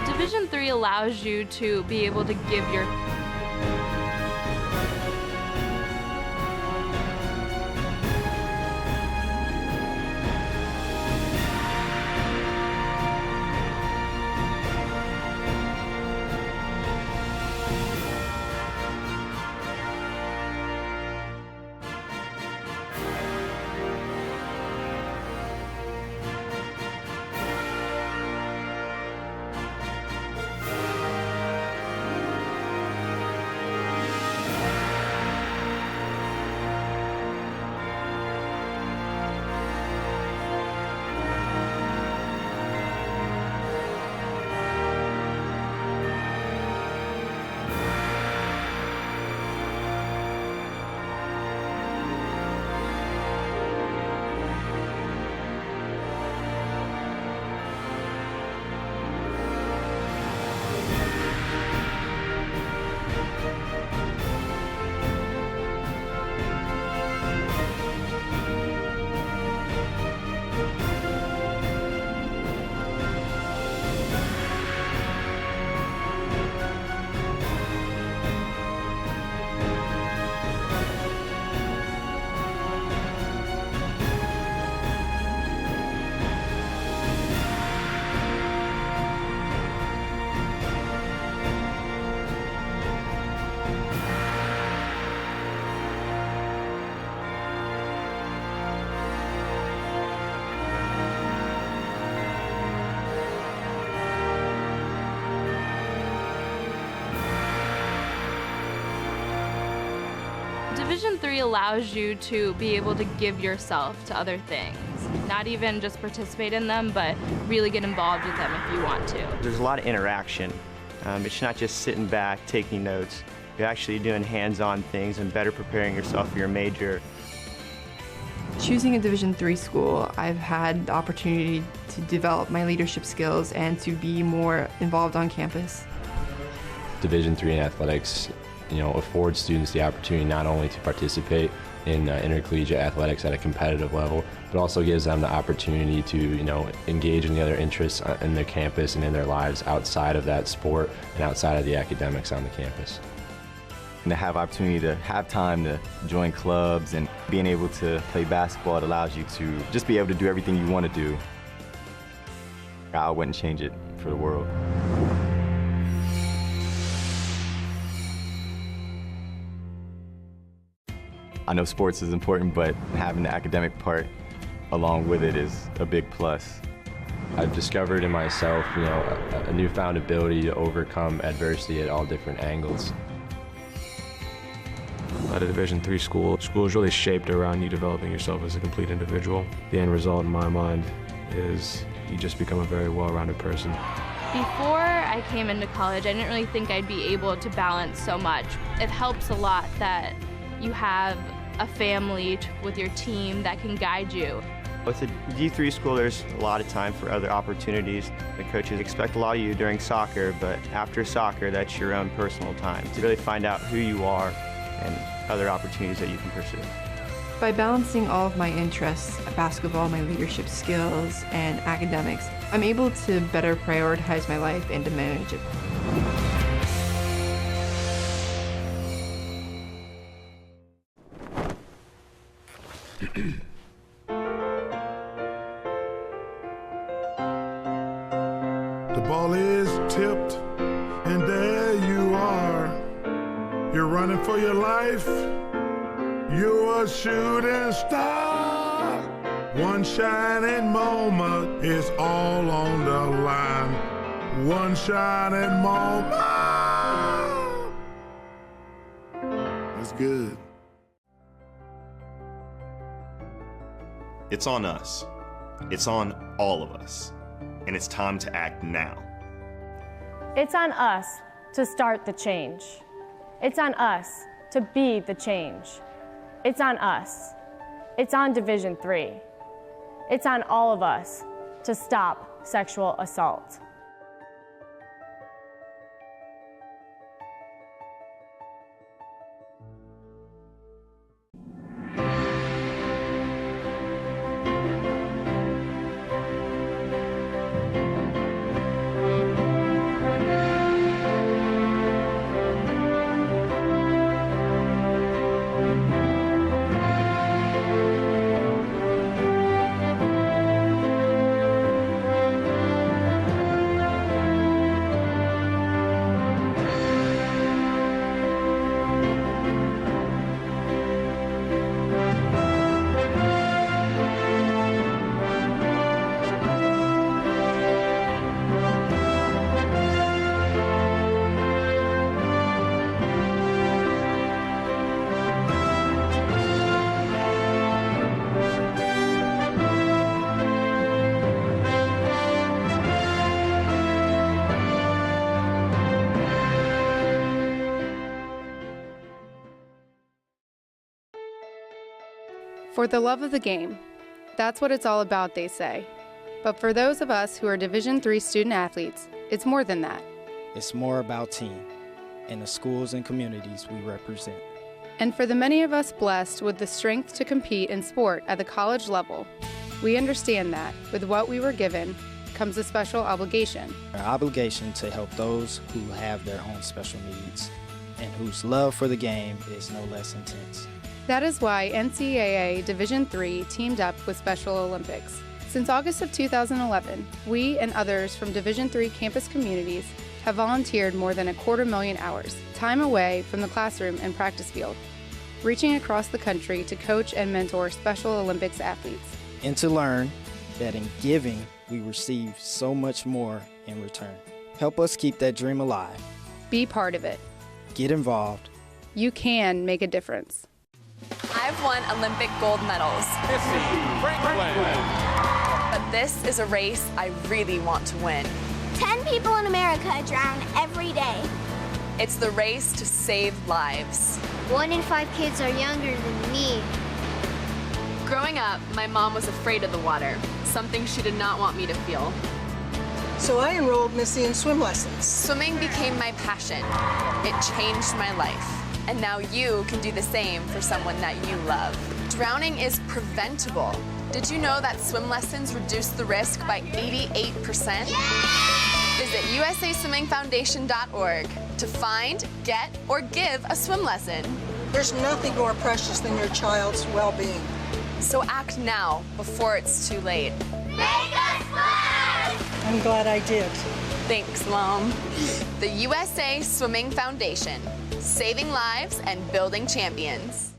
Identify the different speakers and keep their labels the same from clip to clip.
Speaker 1: Division III allows you to be able to give your Division III allows you to be able to give yourself to other things. Not even just participate in them, but really get involved with them if you want to.
Speaker 2: There's a lot of interaction. It's not just sitting back, taking notes. You're actually doing hands-on things and better preparing yourself for your major.
Speaker 3: Choosing a Division III school, I've had the opportunity to develop my leadership skills and to be more involved on campus.
Speaker 4: Division III in athletics, affords students the opportunity not only to participate in intercollegiate athletics at a competitive level, but also gives them the opportunity to, engage in the other interests in their campus and in their lives outside of that sport and outside of the academics on the campus.
Speaker 5: And to have opportunity to have time to join clubs and being able to play basketball, it allows you to just be able to do everything you want to do. I wouldn't change it for the world. I know sports is important, but having the academic part along with it is a big plus.
Speaker 4: I've discovered in myself, a newfound ability to overcome adversity at all different angles.
Speaker 6: At a Division III school is really shaped around you developing yourself as a complete individual. The end result in my mind is you just become a very well-rounded person.
Speaker 1: Before I came into college, I didn't really think I'd be able to balance so much. It helps a lot that you have a family with your team that can guide you.
Speaker 2: With a D3 school, there's a lot of time for other opportunities. The coaches expect a lot of you during soccer, but after soccer, that's your own personal time to really find out who you are and other opportunities that you can pursue.
Speaker 3: By balancing all of my interests, basketball, my leadership skills, and academics, I'm able to better prioritize my life and to manage it.
Speaker 7: The ball is tipped, and there you are. You're running for your life. You're a shooting star. One shining moment is all on the line. One shining moment is good.
Speaker 8: It's on us. It's on all of us. And it's time to act now.
Speaker 9: It's on us to start the change. It's on us to be the change. It's on us. It's on Division III. It's on all of us to stop sexual assault.
Speaker 10: For the love of the game. That's what it's all about, they say. But for those of us who are Division III student athletes, it's more than that.
Speaker 11: It's more about team and the schools and communities we represent.
Speaker 10: And for the many of us blessed with the strength to compete in sport at the college level, we understand that with what we were given comes a special obligation.
Speaker 11: Our obligation to help those who have their own special needs and whose love for the game is no less intense.
Speaker 10: That is why NCAA Division III teamed up with Special Olympics. Since August of 2011, we and others from Division III campus communities have volunteered more than 250,000 hours, time away from the classroom and practice field, reaching across the country to coach and mentor Special Olympics athletes.
Speaker 11: And to learn that in giving, we receive so much more in return. Help us keep that dream alive.
Speaker 10: Be part of it.
Speaker 11: Get involved.
Speaker 10: You can make a difference.
Speaker 12: I've won Olympic gold medals. But this is a race I really want to win.
Speaker 13: 10 people in America drown every day.
Speaker 12: It's the race to save lives.
Speaker 13: 1 in 5 kids are younger than me.
Speaker 12: Growing up, my mom was afraid of the water, something she did not want me to feel.
Speaker 14: So I enrolled Missy in swim lessons.
Speaker 12: Swimming became my passion. It changed my life. And now you can do the same for someone that you love. Drowning is preventable. Did you know that swim lessons reduce the risk by 88%? Visit usaswimmingfoundation.org to find, get, or give a swim lesson.
Speaker 14: There's nothing more precious than your child's well-being.
Speaker 12: So act now before it's too late.
Speaker 13: Make us splash!
Speaker 14: I'm glad I did.
Speaker 12: Thanks, Mom. The USA Swimming Foundation, saving lives and building champions.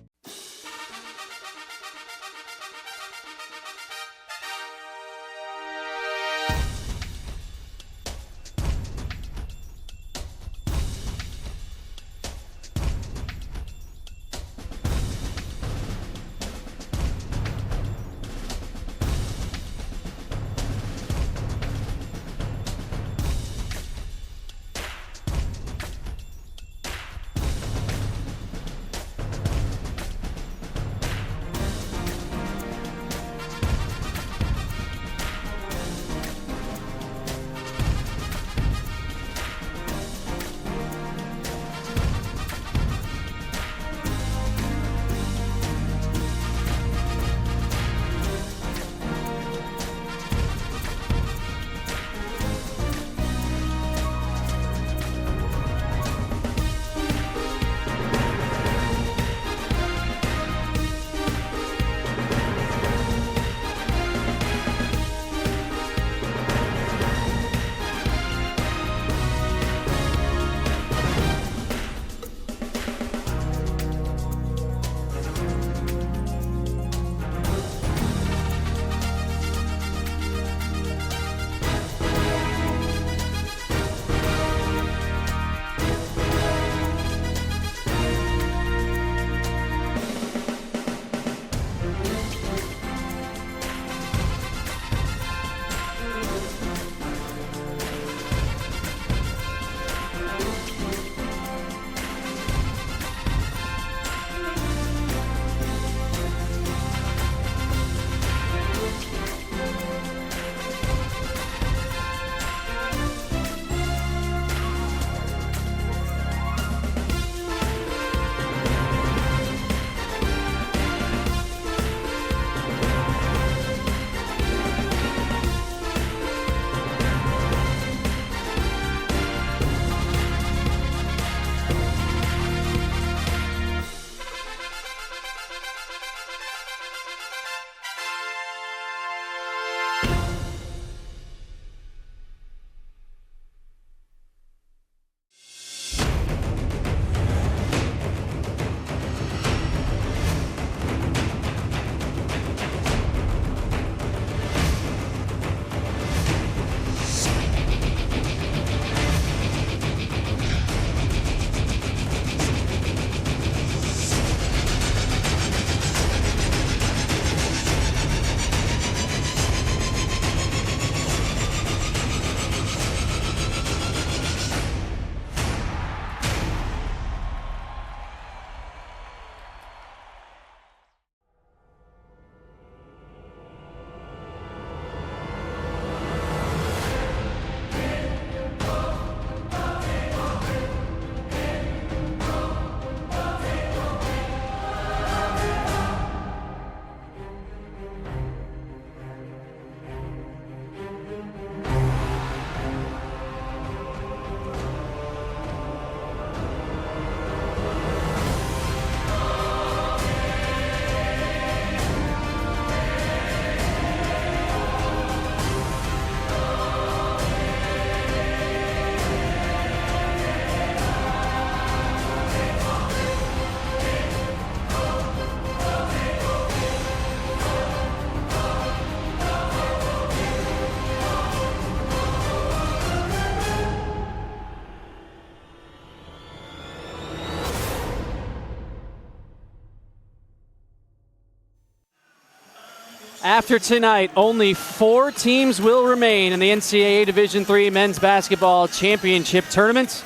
Speaker 15: After tonight, only 4 teams will remain in the NCAA Division III Men's Basketball Championship Tournament.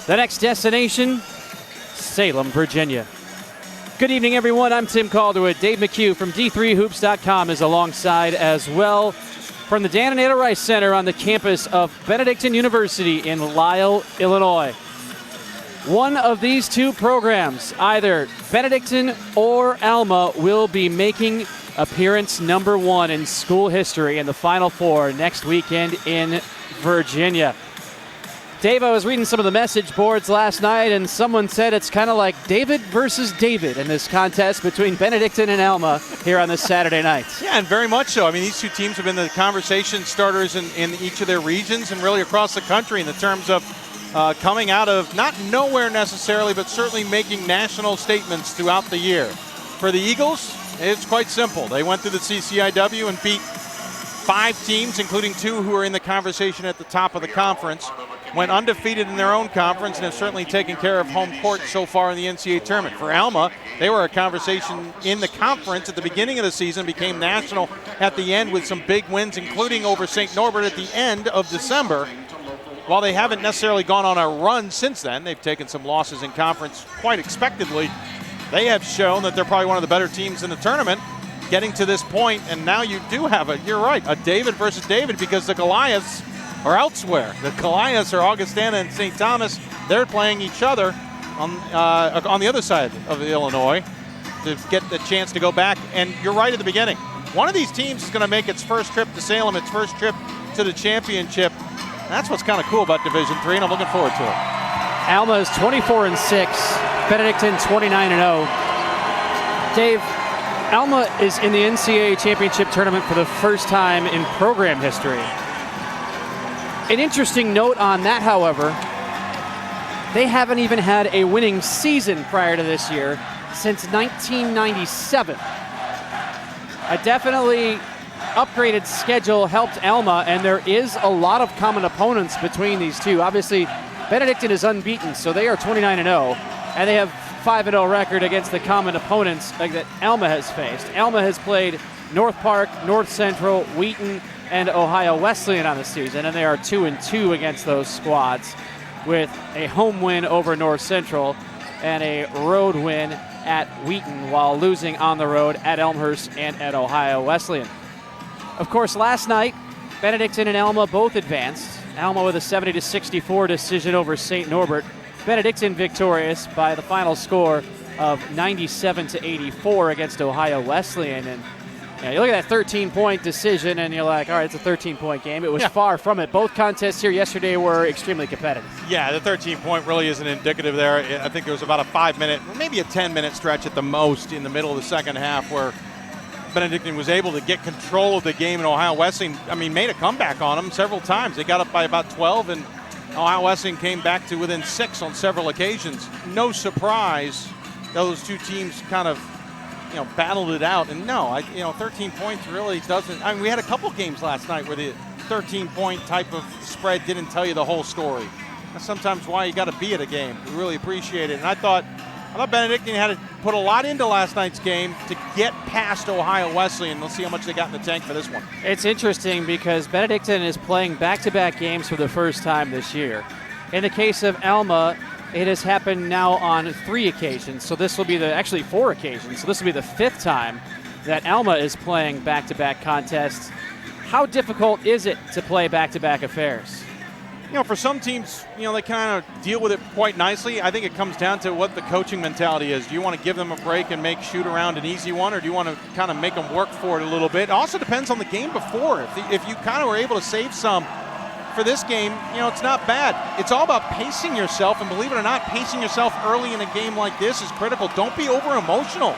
Speaker 15: The next destination, Salem, Virginia. Good evening, everyone. I'm Tim Calderwood. Dave McHugh from D3Hoops.com is alongside as well from the Dan and Ada Rice Center on the campus of Benedictine University in Lisle, Illinois. One of these two programs, either Benedictine or Alma, will be making appearance number 1 in school history in the Final Four next weekend in Virginia. Dave, I was reading some of the message boards last night, and someone said it's kind of like David versus David in this contest between Benedictine and Alma here on this Saturday night.
Speaker 16: Yeah, and very much so. I mean, these two teams have been the conversation starters in each of their regions and really across the country in the terms of coming out of not nowhere necessarily, but certainly making national statements throughout the year. For the Eagles, it's quite simple. They went through the CCIW and beat 5 teams, including 2 who are in the conversation at the top of the conference. Went undefeated in their own conference and have certainly taken care of home court so far in the NCAA tournament. For Alma, they were a conversation in the conference at the beginning of the season, became national at the end with some big wins, including over St. Norbert at the end of December. While they haven't necessarily gone on a run since then, they've taken some losses in conference quite expectedly. They have shown that they're probably one of the better teams in the tournament getting to this point, and now you do have you're right, a David versus David, because the Goliaths are elsewhere. The Goliaths are Augustana and St. Thomas. They're playing each other on the other side of Illinois to get the chance to go back. And you're right at the beginning. One of these teams is going to make its first trip to Salem, its first trip to the championship. That's what's kind of cool about Division III, and I'm looking forward to it.
Speaker 15: Alma is 24-6, Benedictine 29-0. Dave, Alma is in the NCAA championship tournament for the first time in program history. An interesting note on that, however, they haven't even had a winning season prior to this year since 1997. A definitely upgraded schedule helped Alma, and there is a lot of common opponents between these two. Obviously, Benedictine is unbeaten, so they are 29-0, and they have 5-0 record against the common opponents that Alma has faced. Alma has played North Park, North Central, Wheaton, and Ohio Wesleyan on the season, and they are 2-2 against those squads, with a home win over North Central and a road win at Wheaton, while losing on the road at Elmhurst and at Ohio Wesleyan. Of course, last night, Benedictine and Alma both advanced. Alma with a 70-64 decision over St. Norbert. Benedictine victorious by the final score of 97-84 against Ohio Wesleyan. And you look at that 13-point decision, and you're like, all right, it's a 13-point game. It was far from it. Both contests here yesterday were extremely competitive.
Speaker 16: Yeah, the 13-point really isn't indicative there. I think there was about a 5-minute, maybe a 10-minute stretch at the most in the middle of the second half where Benedictine was able to get control of the game, and Ohio Wesleyan, made a comeback on them several times. They got up by about 12, and Ohio Wesleyan came back to within 6 on several occasions. No surprise those two teams kind of battled it out. And 13 points really doesn't. We had a couple games last night where the 13-point type of spread didn't tell you the whole story. That's sometimes why you got to be at a game. We really appreciate it. And I thought Benedictine had to put a lot into last night's game to get past Ohio Wesleyan. Let's see how much they got in the tank for this one.
Speaker 15: It's interesting because Benedictine is playing back-to-back games for the first time this year. In the case of Alma, it has happened now on 3 occasions, so this will be actually 4 occasions. So this will be the 5th time that Alma is playing back-to-back contests. How difficult is it to play back-to-back affairs?
Speaker 16: For some teams, they kind of deal with it quite nicely. I think it comes down to what the coaching mentality is. Do you want to give them a break and make shoot around an easy one, or do you want to kind of make them work for it a little bit? It also depends on the game before. If you kind of were able to save some for this game, it's not bad. It's all about pacing yourself, and believe it or not, pacing yourself early in a game like this is critical. Don't be over-emotional.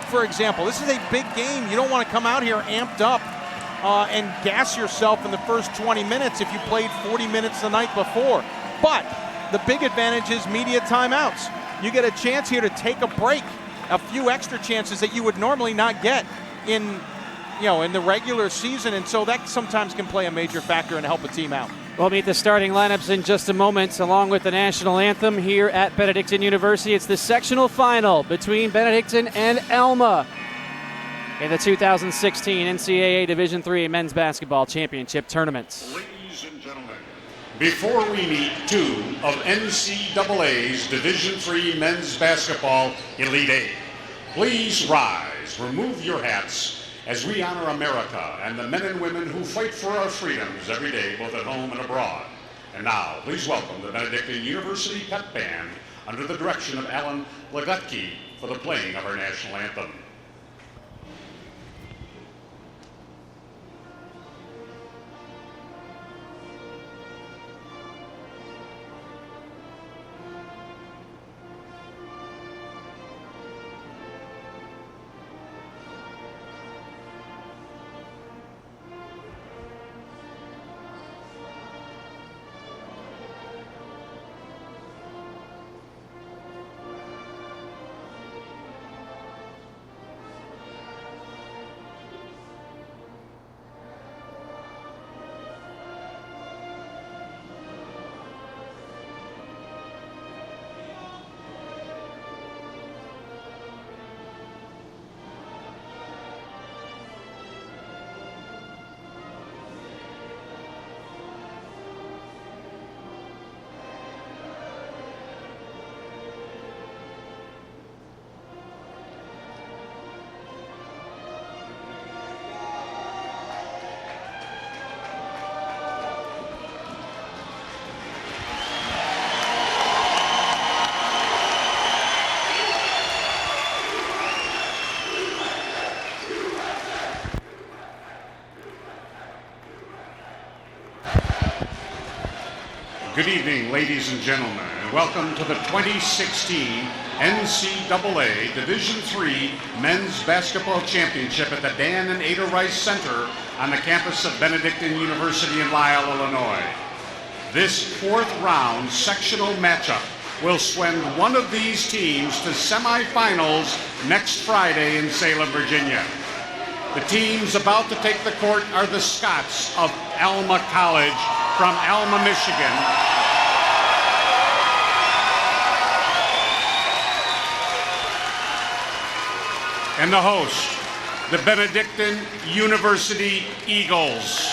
Speaker 16: For example, this is a big game. You don't want to come out here amped up and gas yourself in the first 20 minutes if you played 40 minutes the night before. But the big advantage is media timeouts. You get a chance here to take a break, a few extra chances that you would normally not get in the regular season, and so that sometimes can play a major factor and help a team out.
Speaker 15: We'll meet the starting lineups in just a moment, along with the national anthem here at Benedictine University. It's the sectional final between Benedictine and Alma. in the 2016 NCAA Division III Men's Basketball Championship Tournament.
Speaker 17: Ladies and gentlemen, before we meet two of NCAA's Division III Men's Basketball Elite Eight, please rise, remove your hats as we honor America and the men and women who fight for our freedoms every day, both at home and abroad. And now, please welcome the Benedictine University Pep Band under the direction of Alan Legutke for the playing of our national anthem. Good evening, ladies and gentlemen, and welcome to the 2016 NCAA Division III Men's Basketball Championship at the Dan and Ada Rice Center on the campus of Benedictine University in Lisle, Illinois. This fourth round sectional matchup will send one of these teams to semifinals next Friday in Salem, Virginia. The teams about to take the court are the Scots of Alma College from Alma, Michigan, and the host, the Benedictine University Eagles.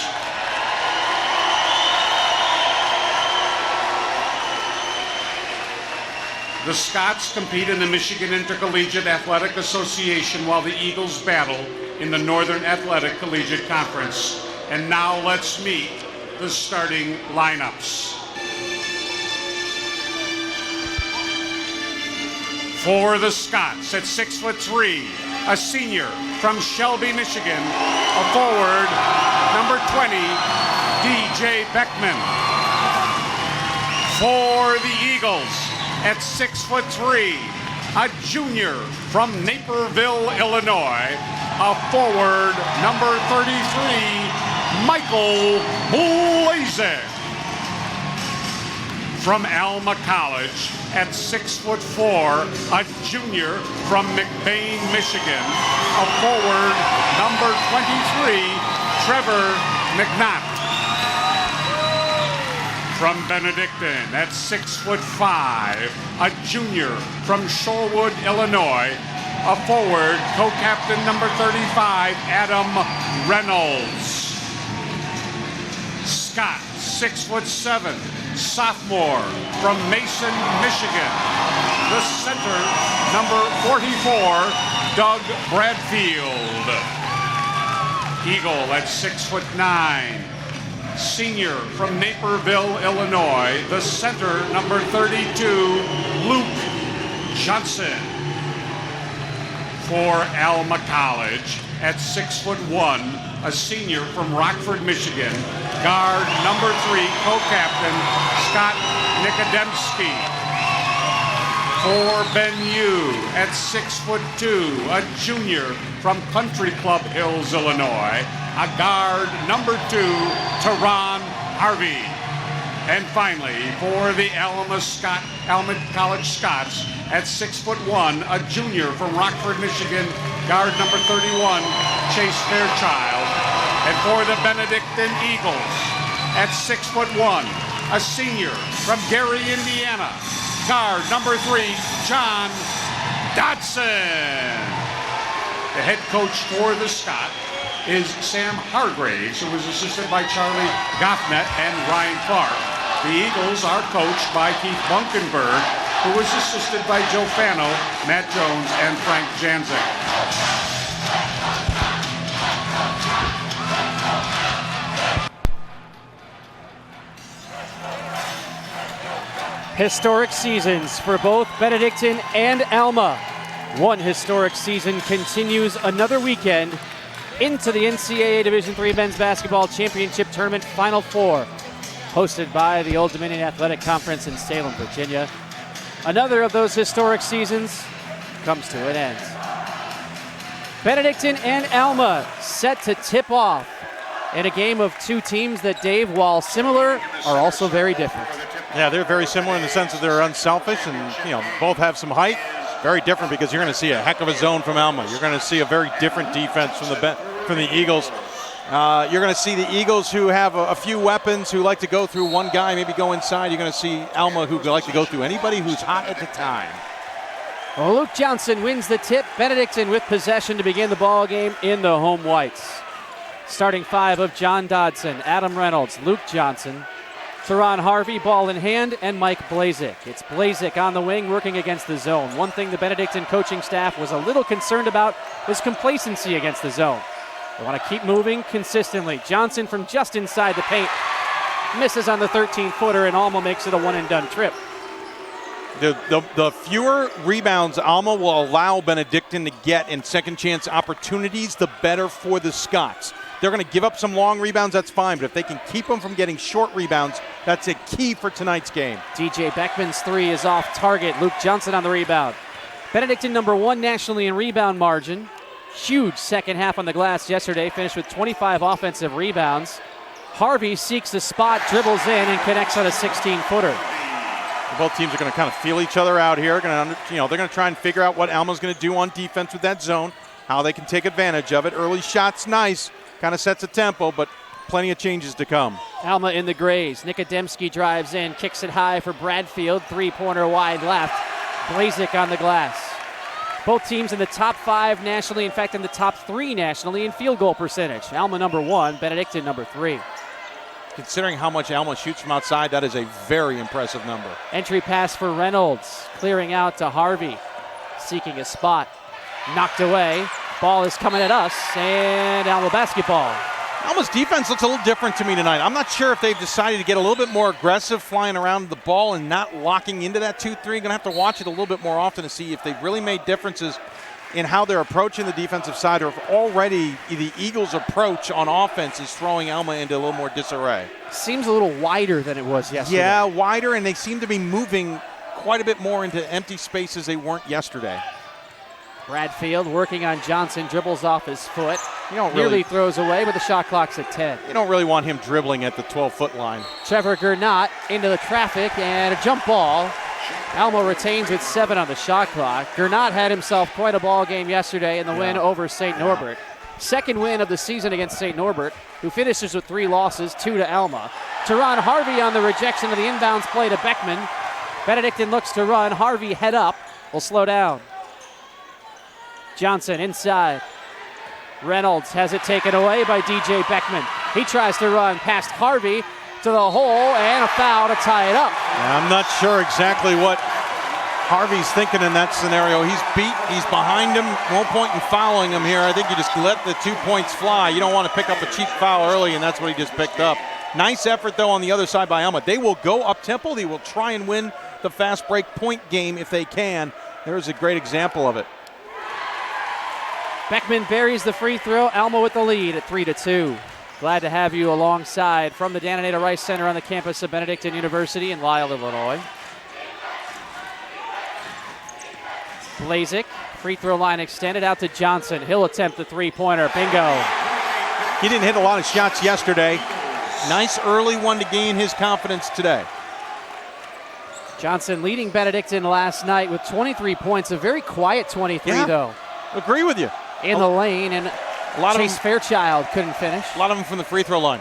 Speaker 17: The Scots compete in the Michigan Intercollegiate Athletic Association while the Eagles battle in the Northern Athletic Collegiate Conference. And now let's meet the starting lineups. For the Scots, at 6'3", a senior from Shelby, Michigan, a forward, number 20, DJ Beckman. For the Eagles, at 6'3", a junior from Naperville, Illinois, a forward, number 33, Michael Blazek. From Alma College, at 6'4", a junior from McBain, Michigan, a forward, number 23, Trevor McNaught. From Benedictine, at 6'5", a junior from Shorewood, Illinois, a forward, co-captain number 35, Adam Reynolds. Scott, 6'7", sophomore from Mason, Michigan. The center, number 44, Doug Bradfield. Eagle at 6'9", senior from Naperville, Illinois. The center, number 32, Luke Johnson. For Alma College, at 6'1", a senior from Rockford, Michigan, guard number 3, co-captain Scott Nikodemski. For BenU, at 6'2", a junior from Country Club Hills, Illinois, a guard number 2, Teron Harvey. And finally, for the Alma College Scots, at 6'1", a junior from Rockford, Michigan, guard number 31, Chase Fairchild. And for the Benedictine Eagles, at 6'1", a senior from Gary, Indiana, guard number 3, John Dodson. The head coach for the Scott is Sam Hargraves, who was assisted by Charlie Goffnet and Ryan Clark. The Eagles are coached by Keith Bunkenberg, who was assisted by Joe Fano, Matt Jones, and Frank Janzik.
Speaker 15: Historic seasons for both Benedictine and Alma. One historic season continues another weekend into the NCAA Division III Men's Basketball Championship Tournament Final Four, hosted by the Old Dominion Athletic Conference in Salem, Virginia. Another of those historic seasons comes to an end. Benedictine and Alma set to tip off in a game of two teams that, Dave, while similar, are also very different.
Speaker 16: Yeah, they're very similar in the sense that they're unselfish and, both have some height. Very different because you're going to see a heck of a zone from Alma. You're going to see a very different defense from the Eagles. You're going to see the Eagles who have a few weapons, who like to go through one guy, maybe go inside. You're going to see Alma who like to go through anybody who's hot at the time.
Speaker 15: Well, Luke Johnson wins the tip. Benedictine with possession to begin the ball game in the home whites. Starting five of John Dodson, Adam Reynolds, Luke Johnson, Theron Harvey, ball in hand, and Mike Blazik. It's Blazik on the wing working against the zone. One thing the Benedictine coaching staff was a little concerned about is complacency against the zone. They want to keep moving consistently. Johnson from just inside the paint misses on the 13-footer, and Alma makes it a one-and-done trip.
Speaker 16: The fewer rebounds Alma will allow Benedictine to get in second chance opportunities, the better for the Scots. They're going to give up some long rebounds, that's fine, but if they can keep them from getting short rebounds, that's a key for tonight's game.
Speaker 15: DJ Beckman's three is off target. Luke Johnson on the rebound. Benedictine number one nationally in rebound margin. Huge second half on the glass yesterday, finished with 25 offensive rebounds. Harvey seeks the spot, dribbles in, and connects on a 16-footer.
Speaker 16: Both teams are going to kind of feel each other out here. They're going to try and figure out what Alma's going to do on defense with that zone, how they can take advantage of it. Early shots, nice, kind of sets a tempo, but plenty of changes to come.
Speaker 15: Alma in the grays. Nikodemski drives in, kicks it high for Bradfield. Three-pointer wide left. Blazik on the glass. Both teams in the top five nationally, in fact, in the top three nationally in field goal percentage. Alma number one, Benedictine number three.
Speaker 16: Considering how much Alma shoots from outside, that is a very impressive number.
Speaker 15: Entry pass for Reynolds, clearing out to Harvey, seeking a spot. Knocked away. Ball is coming at us, and Alma basketball.
Speaker 16: Alma's defense looks a little different to me tonight. I'm not sure if they've decided to get a little bit more aggressive flying around the ball and not locking into that 2-3. Going to have to watch it a little bit more often to see if they've really made differences in how they're approaching the defensive side, or if already the Eagles' approach on offense is throwing Alma into a little more disarray.
Speaker 15: Seems a little wider than it was yesterday.
Speaker 16: Yeah, wider, and they seem to be moving quite a bit more into empty spaces they weren't yesterday.
Speaker 15: Bradfield working on Johnson, dribbles off his foot.
Speaker 16: Nearly
Speaker 15: really throws away, but the shot clock's at 10.
Speaker 16: You don't really want him dribbling at the 12-foot line.
Speaker 15: Trevor Gernot into the traffic, and a jump ball. Alma retains with 7 on the shot clock. Gernot had himself quite a ball game yesterday in the win over St. Norbert. Second win of the season against St. Norbert, who finishes with 3 losses, 2 to Alma. Teron Harvey on the rejection of the inbounds play to Beckman. Benedictine looks to run. Harvey head up, will slow down. Johnson inside. Reynolds has it taken away by DJ Beckman. He tries to run past Harvey to the hole, and a foul to tie it up.
Speaker 16: Yeah, I'm not sure exactly what Harvey's thinking in that scenario. He's beat, he's behind him, no point in fouling him here. I think you just let the 2 points fly. You don't want to pick up a cheap foul early, and that's what he just picked up. Nice effort, though, on the other side by Alma. They will go up-tempo. They will try and win the fast break point game if they can. There's a great example of it.
Speaker 15: Beckman buries the free throw. Alma with the lead at 3-2. Glad to have you alongside from the Dan and Ada Rice Center on the campus of Benedictine University in Lisle, Illinois. Blazik, free throw line extended out to Johnson. He'll attempt the three-pointer. Bingo.
Speaker 16: He didn't hit a lot of shots yesterday. Nice early one to gain his confidence today.
Speaker 15: Johnson leading Benedictine last night with 23 points. A very quiet 23, though.
Speaker 16: Agree with you.
Speaker 15: In the lane, and
Speaker 16: a lot
Speaker 15: Chase
Speaker 16: of them,
Speaker 15: Fairchild couldn't finish.
Speaker 16: A lot of them from the free throw line.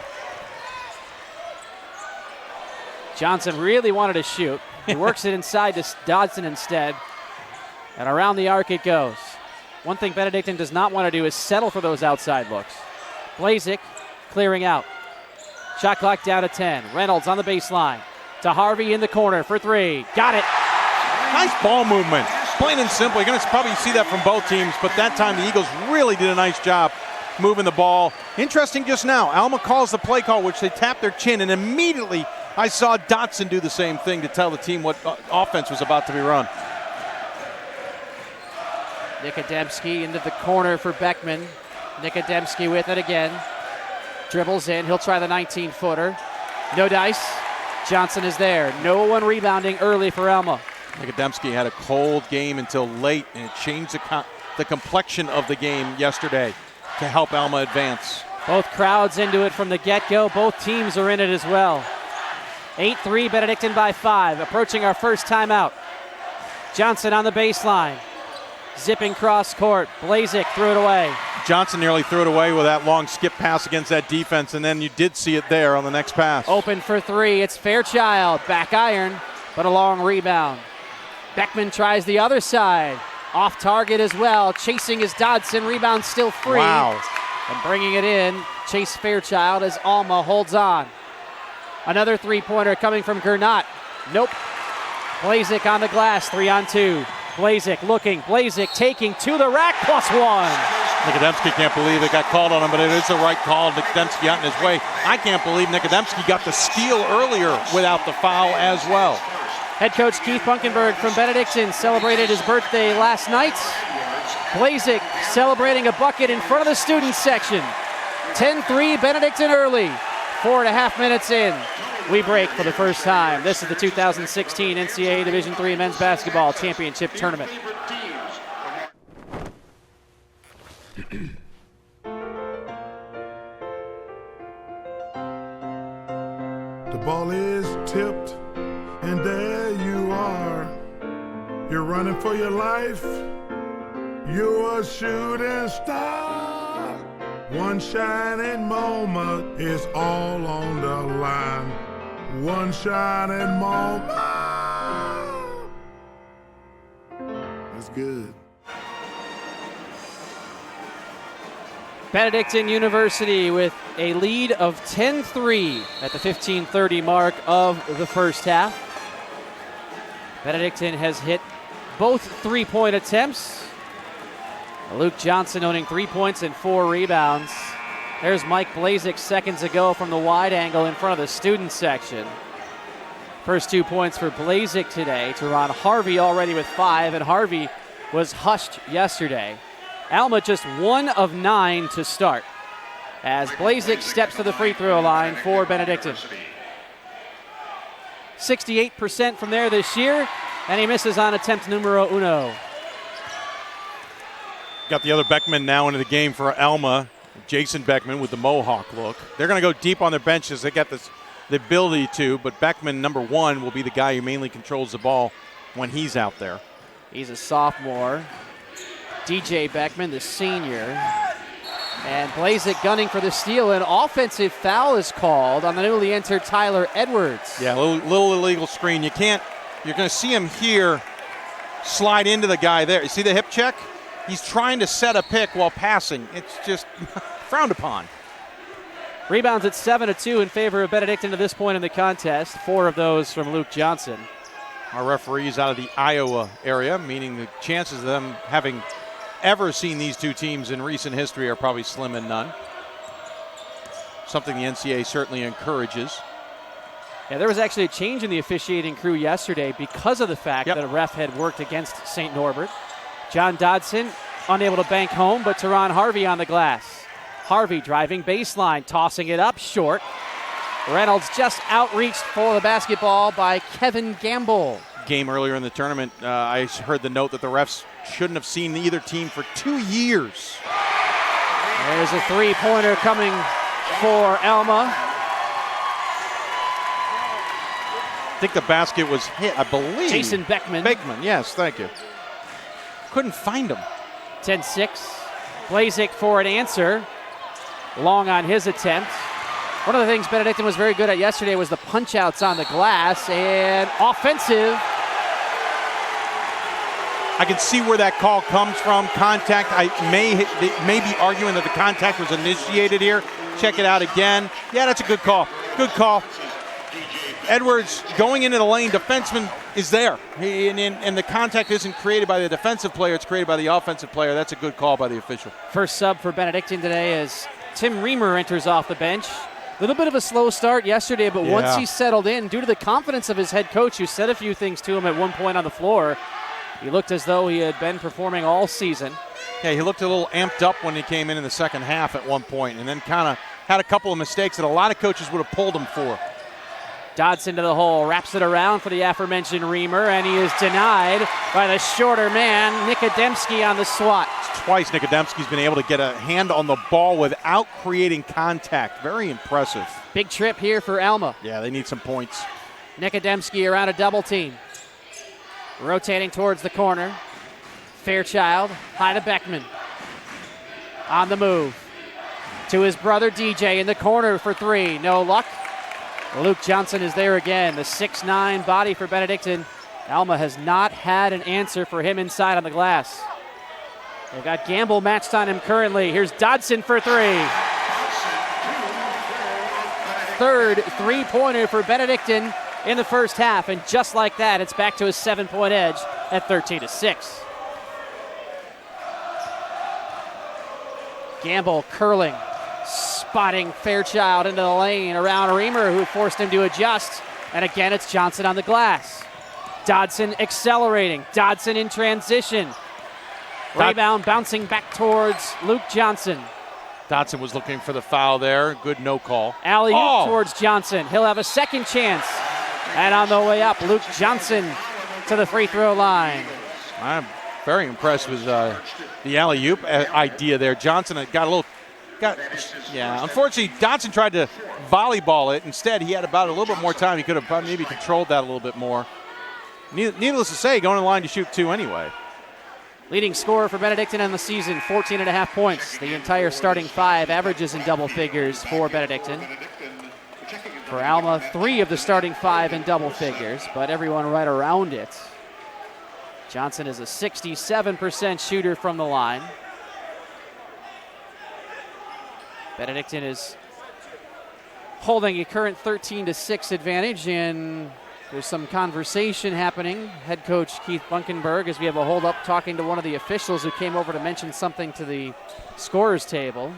Speaker 15: Johnson really wanted to shoot. He works it inside to Dodson instead. And around the arc it goes. One thing Benedictine does not want to do is settle for those outside looks. Blazik clearing out. Shot clock down to 10. Reynolds on the baseline. To Harvey in the corner for three. Got it.
Speaker 16: Nice ball movement. Plain and simple. You're going to probably see that from both teams, but that time the Eagles really did a nice job moving the ball. Interesting just now, Alma calls the play call, which they tap their chin, and immediately I saw Dotson do the same thing to tell the team what offense was about to be run.
Speaker 15: Nikodemski into the corner for Beckman. Nikodemski with it again. Dribbles in. He'll try the 19-footer. No dice. Johnson is there. No one rebounding early for Alma.
Speaker 16: Nikodemski had a cold game until late, and it changed the complexion of the game yesterday to help Alma advance.
Speaker 15: Both crowds into it from the get-go. Both teams are in it as well. 8-3, Benedictine by 5. Approaching our first timeout. Johnson on the baseline. Zipping cross court. Blazik threw it away.
Speaker 16: Johnson nearly threw it away with that long skip pass against that defense, and then you did see it there on the next pass.
Speaker 15: Open for three. It's Fairchild. Back iron, but a long rebound. Beckman tries the other side. Off target as well. Chasing is Dodson. Rebound still free.
Speaker 16: Wow.
Speaker 15: And bringing it in, Chase Fairchild as Alma holds on. Another three-pointer coming from Gernot. Nope. Blazik on the glass, 3-on-2. Blazik looking, Blazik taking to the rack, +1.
Speaker 16: Nikodemski can't believe it got called on him, but it is the right call. Nikodemski got in his way. I can't believe Nikodemski got the steal earlier without the foul as well.
Speaker 15: Head coach Keith Bunkenberg from Benedictine celebrated his birthday last night. Blazik celebrating a bucket in front of the student section. 10-3 Benedictine early. 4.5 minutes in. We break for the first time. This is the 2016 NCAA Division III Men's Basketball Championship Tournament.
Speaker 7: The ball is tipped, and there you are. You're running for your life. You're a shooting star. One shining moment is all on the line. One shining moment. That's good.
Speaker 15: Benedictine University with a lead of 10-3 at the 15:30 mark of the first half. Benedictine has hit both three-point attempts. Luke Johnson owning 3 points and 4 rebounds. There's Mike Blazik seconds ago from the wide angle in front of the student section. First 2 points for Blazik today. Teron Harvey already with 5, and Harvey was hushed yesterday. Alma just 1 of 9 to start as Blazik steps to the free throw line for Benedictine. 68% from there this year, and he misses on attempt numero uno.
Speaker 16: Got the other Beckman now into the game for Alma. Jason Beckman with the Mohawk look. They're going to go deep on their benches. They got the ability to, but Beckman, number 1, will be the guy who mainly controls the ball when he's out there.
Speaker 15: He's a sophomore. DJ Beckman, the senior. And Blazik gunning for the steal. An offensive foul is called on the newly entered Tyler Edwards.
Speaker 16: Yeah, a little illegal screen. You're going to see him here slide into the guy there. You see the hip check? He's trying to set a pick while passing. It's just frowned upon.
Speaker 15: Rebounds at 7-2 in favor of Benedictine to this point in the contest. 4 of those from Luke Johnson.
Speaker 16: Our referees out of the Iowa area, meaning the chances of them having ever seen these two teams in recent history are probably slim and none. Something the NCAA certainly encourages.
Speaker 15: Yeah, there was actually a change in the officiating crew yesterday because of the fact that a ref had worked against St. Norbert. John Dodson unable to bank home, but Teron Harvey on the glass. Harvey driving baseline, tossing it up short. Reynolds just outreached for the basketball by Kevin Gamble.
Speaker 16: Game earlier in the tournament, I heard the note that the refs shouldn't have seen either team for 2 years.
Speaker 15: There's a three-pointer coming for Alma.
Speaker 16: I think the basket was hit, I believe.
Speaker 15: Jason Beckman.
Speaker 16: Beckman, yes, thank you. Couldn't find him.
Speaker 15: 10-6. Blazik for an answer. Long on his attempt. One of the things Benedictine was very good at yesterday was the punch-outs on the glass, and offensive
Speaker 16: I can see where that call comes from. Contact. They may be arguing that the contact was initiated here. Check it out again. Yeah, that's a good call. Good call. Edwards going into the lane. Defenseman is there. And the contact isn't created by the defensive player. It's created by the offensive player. That's a good call by the official.
Speaker 15: First sub for Benedictine today as Tim Reamer enters off the bench. A little bit of a slow start yesterday, but once he settled in, due to the confidence of his head coach, who said a few things to him at one point on the floor, he looked as though he had been performing all season.
Speaker 16: Yeah, he looked a little amped up when he came in the second half at one point, and then kind of had a couple of mistakes that a lot of coaches would have pulled him for.
Speaker 15: Dodson to the hole, wraps it around for the aforementioned Reamer, and he is denied by the shorter man, Nikodemski, on the swat.
Speaker 16: Twice Nikodemski's been able to get a hand on the ball without creating contact. Very impressive.
Speaker 15: Big trip here for Alma.
Speaker 16: Yeah, they need some points.
Speaker 15: Nikodemski around a double team. Rotating towards the corner. Fairchild, high to Beckman. On the move. To his brother DJ in the corner for three. No luck. Luke Johnson is there again. The 6'9" body for Benedictine. Alma has not had an answer for him inside on the glass. They've got Gamble matched on him currently. Here's Dodson for three. Third three-pointer for Benedictine in the first half. And just like that, it's back to a 7-point edge at 13-6. Gamble curling. Spotting Fairchild into the lane around Reamer, who forced him to adjust. And again, it's Johnson on the glass. Dodson accelerating. Dodson in transition. Rebound bouncing back towards Luke Johnson.
Speaker 16: Dodson was looking for the foul there. Good no call.
Speaker 15: Alley-oop towards Johnson. He'll have a second chance. And on the way up, Luke Johnson to the free throw line.
Speaker 16: I'm very impressed with the alley-oop idea there. Johnson got a little... Unfortunately, Dodson tried to volleyball it. Instead, he had about a little bit more time. He could have maybe controlled that a little bit more. Needless to say, going to the line to shoot two anyway.
Speaker 15: Leading scorer for Benedictine on the season, 14.5 points. The entire starting five averages in double figures for Benedictine. For Alma, 3 of the starting 5 in double figures, but everyone right around it. Johnson is a 67% shooter from the line. Benedictine is holding a current 13-6 advantage, and there's some conversation happening. Head coach Keith Bunkenberg, as we have a hold up talking to one of the officials who came over to mention something to the scorer's table.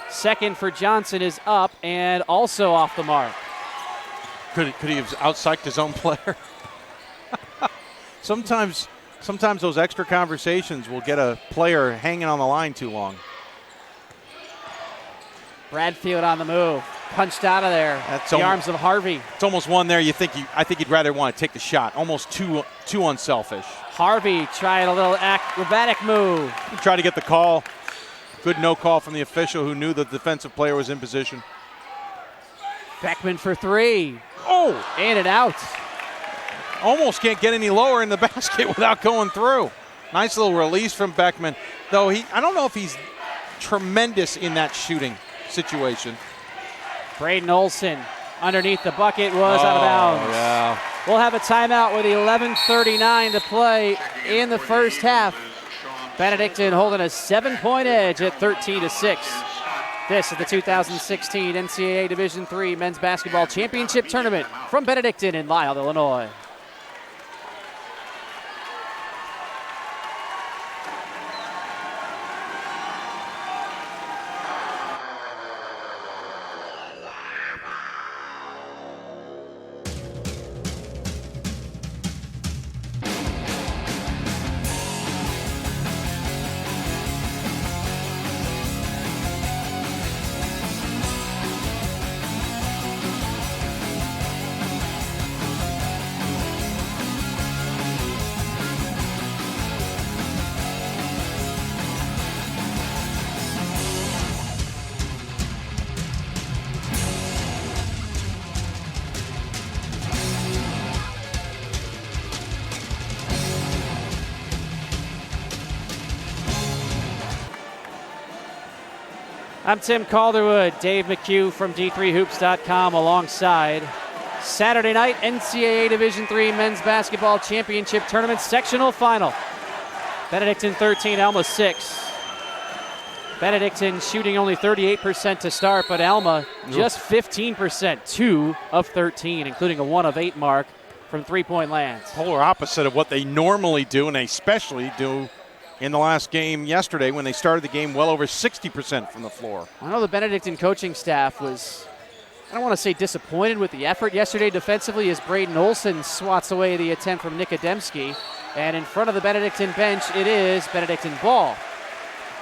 Speaker 15: Second for Johnson is up and also off the mark.
Speaker 16: Could he have out-psyched his own player? Sometimes those extra conversations will get a player hanging on the line too long.
Speaker 15: Bradfield on the move, punched out of there. That's the arms of Harvey.
Speaker 16: It's almost one there. I think you'd rather want to take the shot. Almost too unselfish.
Speaker 15: Harvey trying a little acrobatic move.
Speaker 16: He tried to get the call. Good no call from the official who knew the defensive player was in position.
Speaker 15: Beckman for three.
Speaker 16: Oh!
Speaker 15: In and out.
Speaker 16: Almost can't get any lower in the basket without going through. Nice little release from Beckman. Though I don't know if he's tremendous in that shooting situation.
Speaker 15: Braden Olson underneath the bucket was out of bounds.
Speaker 16: Yeah.
Speaker 15: We'll have a timeout with 11:39 to play in the first half. Benedictine holding a 7-point edge at 13-6. This is the 2016 NCAA Division III Men's Basketball Championship Tournament from Benedictine in Lisle, Illinois. I'm Tim Calderwood, Dave McHugh from D3Hoops.com alongside Saturday night, NCAA Division III Men's Basketball Championship Tournament sectional final. Benedictine 13, Alma 6. Benedictine shooting only 38% to start, but Alma just 15%, 2 of 13, including a 1 of 8 mark from three-point lands.
Speaker 16: Polar opposite of what they normally do, and they especially do in the last game yesterday when they started the game well over 60% from the floor.
Speaker 15: I know the Benedictine coaching staff was, I don't want to say disappointed with the effort yesterday defensively as Braden Olson swats away the attempt from Nick Ademski. And in front of the Benedictine bench, it is Benedictine ball.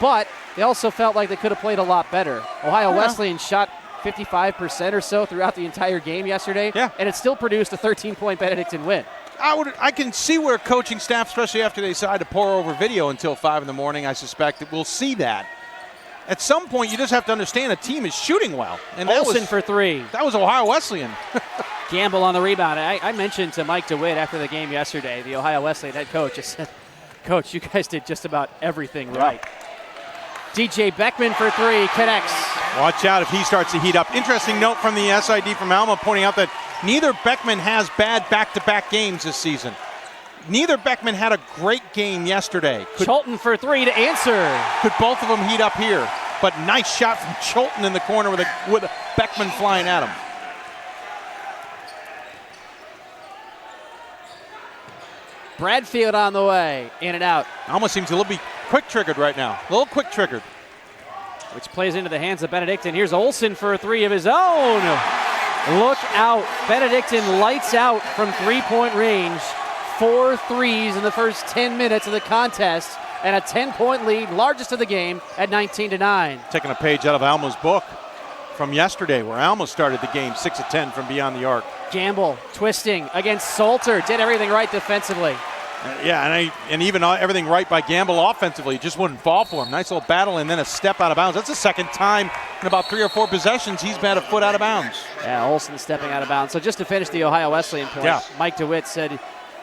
Speaker 15: But they also felt like they could have played a lot better. Ohio Wesleyan shot 55% or so throughout the entire game yesterday, and it still produced a 13-point Benedictine win.
Speaker 16: I can see where coaching staff, especially after they decide to pour over video until 5 in the morning, I suspect that we'll see that. At some point, you just have to understand a team is shooting well. And
Speaker 15: Olsen for 3.
Speaker 16: That was Ohio Wesleyan.
Speaker 15: Gamble on the rebound. I mentioned to Mike DeWitt after the game yesterday, the Ohio Wesleyan head coach, I said, Coach, you guys did just about everything right. DJ Beckman for 3, connects.
Speaker 16: Watch out if he starts to heat up. Interesting note from the SID from Alma pointing out that neither Beckman has bad back-to-back games this season. Neither Beckman had a great game yesterday.
Speaker 15: Chilton for 3 to answer.
Speaker 16: Could both of them heat up here? But nice shot from Chilton in the corner with a Beckman flying at him.
Speaker 15: Bradfield on the way, in and out.
Speaker 16: Almost seems a little bit quick-triggered right now. A little quick-triggered.
Speaker 15: Which plays into the hands of Benedictine. Here's Olsen for 3 of his own. Look out. Benedictine lights out from three-point range. 4 threes in the first 10 minutes of the contest. And a 10-point lead, largest of the game, at 19-9.
Speaker 16: Taking a page out of Alma's book from yesterday, where Alma started the game 6 of 10 from beyond the arc.
Speaker 15: Gamble twisting against Salter, did everything right defensively.
Speaker 16: And even everything right by Gamble offensively, just wouldn't fall for him. Nice little battle and then a step out of bounds. That's the second time in about 3 or 4 possessions he's been a foot out of bounds.
Speaker 15: Yeah, Olsen stepping out of bounds. So just to finish the Ohio Wesleyan point, Mike DeWitt said,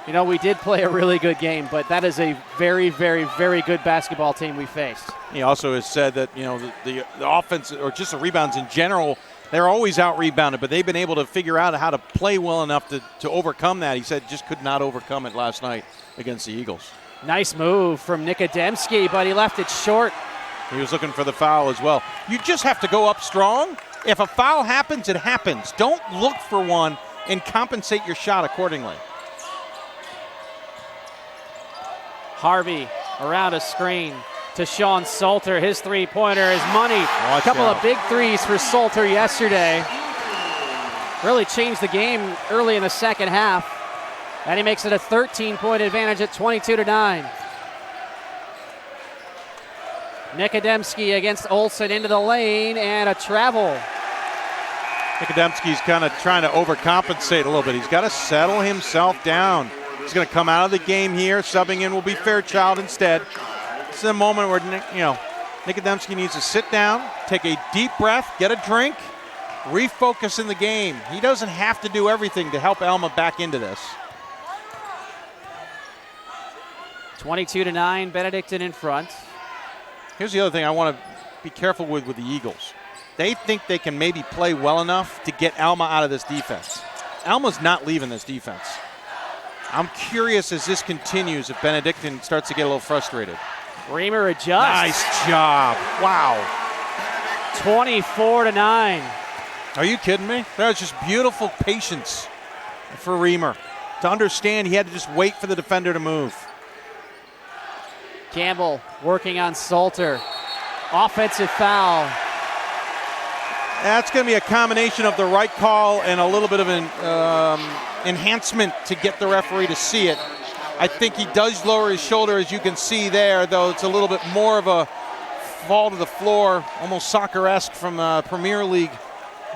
Speaker 15: you know, we did play a really good game, but that is a very, very, very good basketball team we faced.
Speaker 16: He also has said that, you know, the offense or just the rebounds in general, they're always out-rebounded, but they've been able to figure out how to play well enough to overcome that. He said just could not overcome it last night against the Eagles.
Speaker 15: Nice move from Nick Ademski, but he left it short.
Speaker 16: He was looking for the foul as well. You just have to go up strong. If a foul happens, it happens. Don't look for one and compensate your shot accordingly.
Speaker 15: Harvey around a screen to Sean Salter. His three-pointer is money. A couple of big threes for Salter yesterday. Really changed the game early in the second half. And he makes it a 13-point advantage at 22-9. Nick Ademski against Olsen into the lane and a travel.
Speaker 16: Nick Ademski's kind of trying to overcompensate a little bit. He's got to settle himself down. He's going to come out of the game here. Subbing in will be Fairchild instead. This is a moment where Nick Ademski needs to sit down, take a deep breath, get a drink, refocus in the game. He doesn't have to do everything to help Alma back into this.
Speaker 15: 22-9, Benedictine in front.
Speaker 16: Here's the other thing I want to be careful with the Eagles. They think they can maybe play well enough to get Alma out of this defense. Alma's not leaving this defense. I'm curious as this continues if Benedictine starts to get a little frustrated.
Speaker 15: Reamer adjusts.
Speaker 16: Nice job. Wow.
Speaker 15: 24-9.
Speaker 16: Are you kidding me? That was just beautiful patience for Reamer to understand he had to just wait for the defender to move.
Speaker 15: Campbell working on Salter. Offensive foul.
Speaker 16: That's going to be a combination of the right call and a little bit of an enhancement to get the referee to see it. I think he does lower his shoulder, as you can see there, though it's a little bit more of a fall to the floor, almost soccer-esque from Premier League,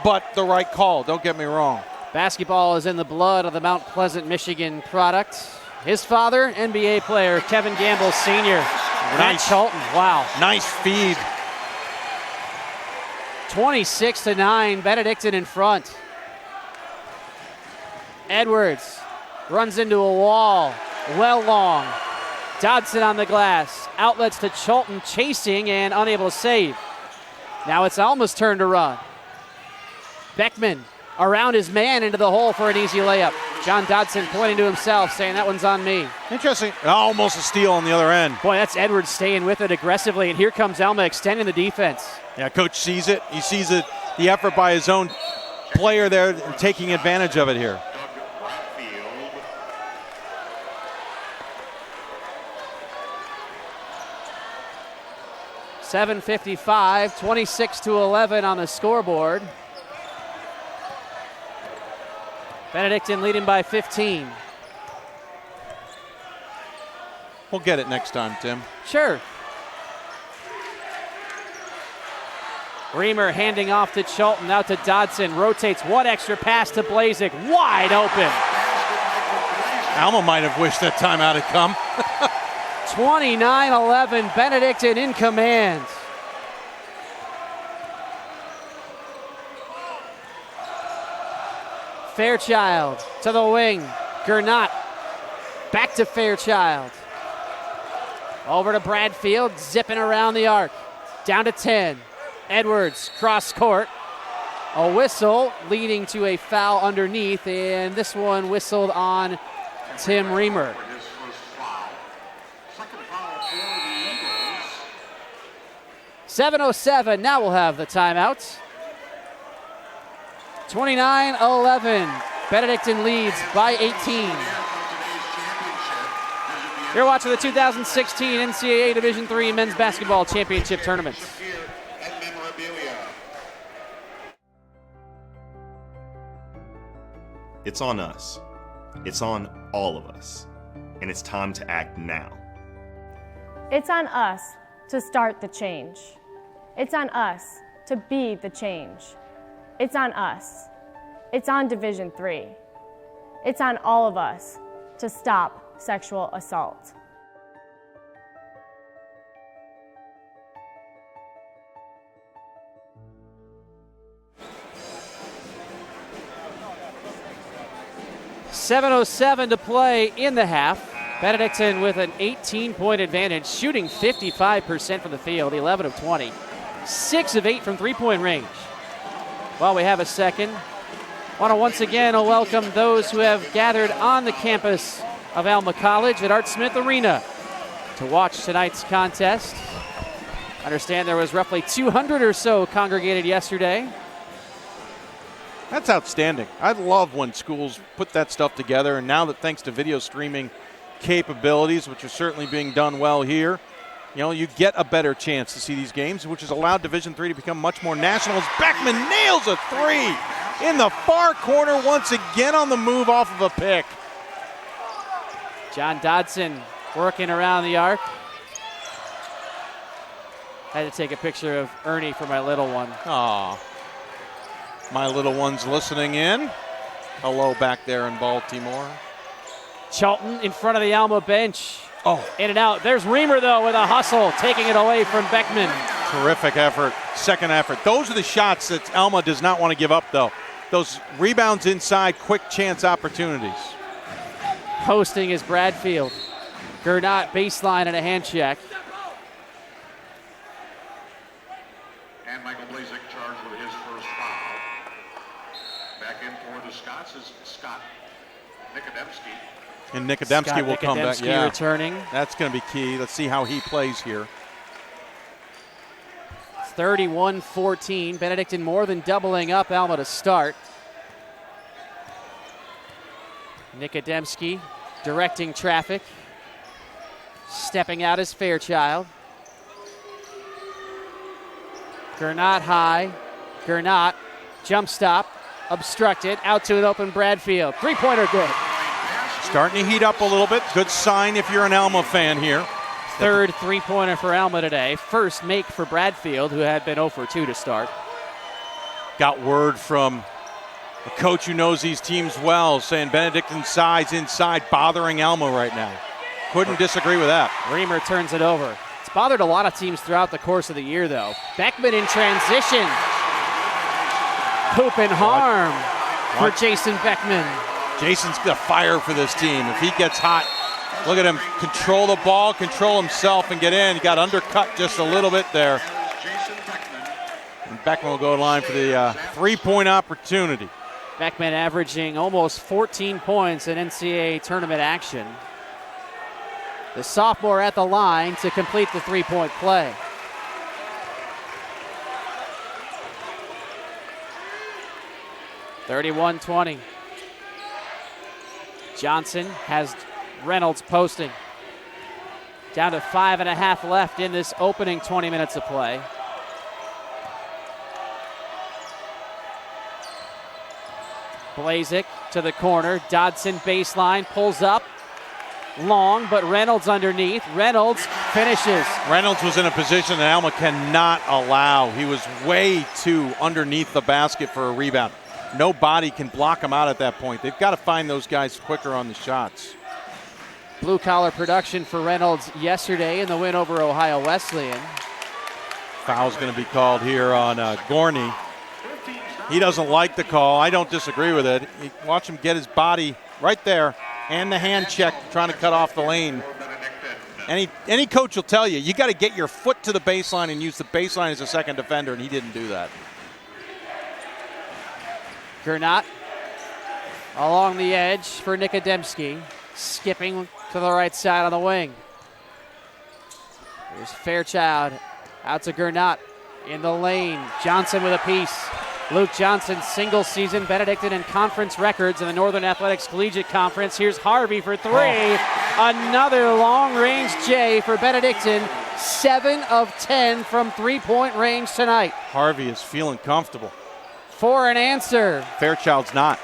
Speaker 16: but the right call, don't get me wrong.
Speaker 15: Basketball is in the blood of the Mount Pleasant, Michigan product. His father, NBA player Kevin Gamble Sr. Matt Chilton, wow.
Speaker 16: Nice feed.
Speaker 15: 26-9, Benedictine in front. Edwards runs into a wall, well long. Dodson on the glass, outlets to Chilton, chasing and unable to save. Now it's Alma's turn to run. Beckman around his man into the hole for an easy layup. John Dodson pointing to himself, saying that one's on me.
Speaker 16: Interesting. Almost a steal on the other end.
Speaker 15: Boy, that's Edwards staying with it aggressively, and here comes Alma extending the defense.
Speaker 16: Yeah, coach sees it. He sees it, the effort by his own player there and taking advantage of it here.
Speaker 15: 7:55, 26-11 on the scoreboard. Benedictine leading by 15.
Speaker 16: We'll get it next time, Tim.
Speaker 15: Sure. Reamer handing off to Chalton, out to Dodson, rotates one extra pass to Blazik, wide open.
Speaker 16: Alma might have wished that timeout had come.
Speaker 15: 29-11, Benedictine in command. Fairchild to the wing, Gernot back to Fairchild. Over to Bradfield, zipping around the arc, down to 10. Edwards, cross court. A whistle leading to a foul underneath, and this one whistled on Tim Reamer. 7:07, now we'll have the timeout. 29-11, Benedictine leads by 18. You're watching the 2016 NCAA Division III Men's Basketball Championship Tournament.
Speaker 8: It's on us. It's on all of us. And it's time to act now.
Speaker 9: It's on us to start the change. It's on us to be the change. It's on us. It's on Division III. It's on all of us to stop sexual assault.
Speaker 15: .707 to play in the half. Benedictine with an 18-point advantage, shooting 55% from the field, 11 of 20. 6 of 8 from three-point range. While we have a second, want to once again welcome those who have gathered on the campus of Alma College at Art Smith Arena to watch tonight's contest. I understand there was roughly 200 or so congregated yesterday.
Speaker 16: That's outstanding. I love when schools put that stuff together, and now that thanks to video streaming capabilities, which are certainly being done well here, you know, you get a better chance to see these games, which has allowed Division III to become much more national. As Beckman nails a three in the far corner once again on the move off of a pick.
Speaker 15: John Dodson working around the arc. Had to take a picture of Ernie for my little one.
Speaker 16: Aw. My little one's listening in. Hello back there in Baltimore.
Speaker 15: Chalton in front of the Alma bench.
Speaker 16: Oh.
Speaker 15: In and out. There's Reamer, though, with a hustle, taking it away from Beckman.
Speaker 16: Terrific effort, second effort. Those are the shots that Alma does not want to give up, though. Those rebounds inside, quick chance opportunities.
Speaker 15: Posting is Bradfield. Gernot baseline and a hand check.
Speaker 17: And Michael Blazik charged with his first foul. Back in for the Scots is Scott Nikodemski.
Speaker 16: And Nikodemski will come back.
Speaker 15: Yeah, returning.
Speaker 16: That's going to be key. Let's see how he plays here.
Speaker 15: 31-14. Benedictine more than doubling up Alma to start. Nikodemski directing traffic. Stepping out is Fairchild. Gernot high. Gernot jump stop. Obstructed. Out to an open Bradfield. Three-pointer good.
Speaker 16: Starting to heat up a little bit. Good sign if you're an Alma fan here.
Speaker 15: Third three-pointer for Alma today. First make for Bradfield, who had been 0 for 2 to start.
Speaker 16: Got word from a coach who knows these teams well, saying Benedictine size inside bothering Alma right now. Couldn't disagree with that.
Speaker 15: Reamer turns it over. It's bothered a lot of teams throughout the course of the year, though. Beckman in transition. Hoop and harm for Jason Beckman.
Speaker 16: Jason's got fire for this team. If he gets hot, look at him control the ball, control himself, and get in. He got undercut just a little bit there. And Beckman will go to line for the three-point opportunity.
Speaker 15: Beckman averaging almost 14 points in NCAA tournament action. The sophomore at the line to complete the three-point play. (31-20). Johnson has Reynolds posting. Down to 5.5 left in this opening 20 minutes of play. Blazik to the corner. Dodson baseline, pulls up. Long, but Reynolds underneath. Reynolds finishes.
Speaker 16: Reynolds was in a position that Alma cannot allow. He was way too underneath the basket for a rebound. No body can block him out at that point. They've got to find those guys quicker on the shots.
Speaker 15: Blue-collar production for Reynolds yesterday in the win over Ohio Wesleyan.
Speaker 16: Foul's going to be called here on Gorney. He doesn't like the call. I don't disagree with it. Watch him get his body right there and the hand check trying to cut off the lane. Any coach will tell you, you got to get your foot to the baseline and use the baseline as a second defender, and he didn't do that.
Speaker 15: Gernot along the edge for Nikodemski, skipping to the right side on the wing. Here's Fairchild out to Gernot in the lane. Johnson with a piece. Luke Johnson, single season Benedictine and conference records in the Northern Athletics Collegiate Conference. Here's Harvey for three. Another long-range J for Benedictine. 7 of 10 from three-point range tonight.
Speaker 16: Harvey is feeling comfortable.
Speaker 15: For an answer.
Speaker 16: Fairchild's not.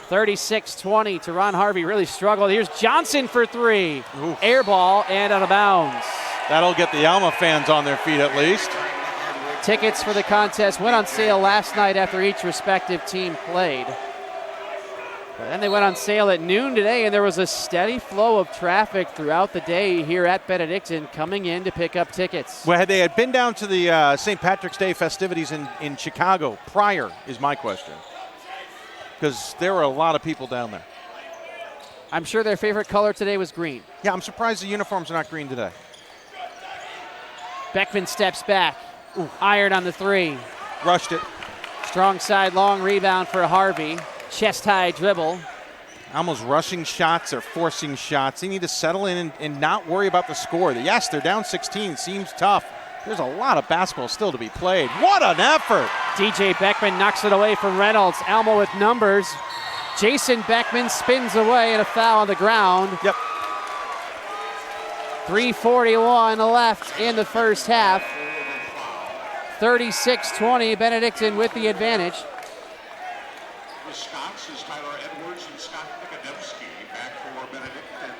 Speaker 15: 36-20. Teron Harvey really struggled. Here's Johnson for three. Oof. Air ball and out of bounds.
Speaker 16: That'll get the Alma fans on their feet at least.
Speaker 15: Tickets for the contest went on sale last night after each respective team played. But then they went on sale at noon today, and there was a steady flow of traffic throughout the day here at Benedictine coming in to pick up tickets.
Speaker 16: Well, they had been down to the St. Patrick's Day festivities in Chicago prior, is my question. Because there were a lot of people down there.
Speaker 15: I'm sure their favorite color today was green.
Speaker 16: Yeah, I'm surprised the uniforms are not green today.
Speaker 15: Beckman steps back. Ooh. Iron on the three.
Speaker 16: Rushed it.
Speaker 15: Strong side, long rebound for Harvey. Chest high dribble.
Speaker 16: Almost rushing shots or forcing shots. They need to settle in and not worry about the score. Yes, they're down 16. Seems tough. There's a lot of basketball still to be played. What an effort. DJ
Speaker 15: Beckman knocks it away from Reynolds. Alma with numbers. Jason Beckman spins away and a foul on the ground.
Speaker 16: Yep.
Speaker 15: 3:41 left in the first half. 36-20, Benedictine with the advantage.
Speaker 17: The Scots is Tyler Edwards and Scott Nikodemski. Back for Benedictine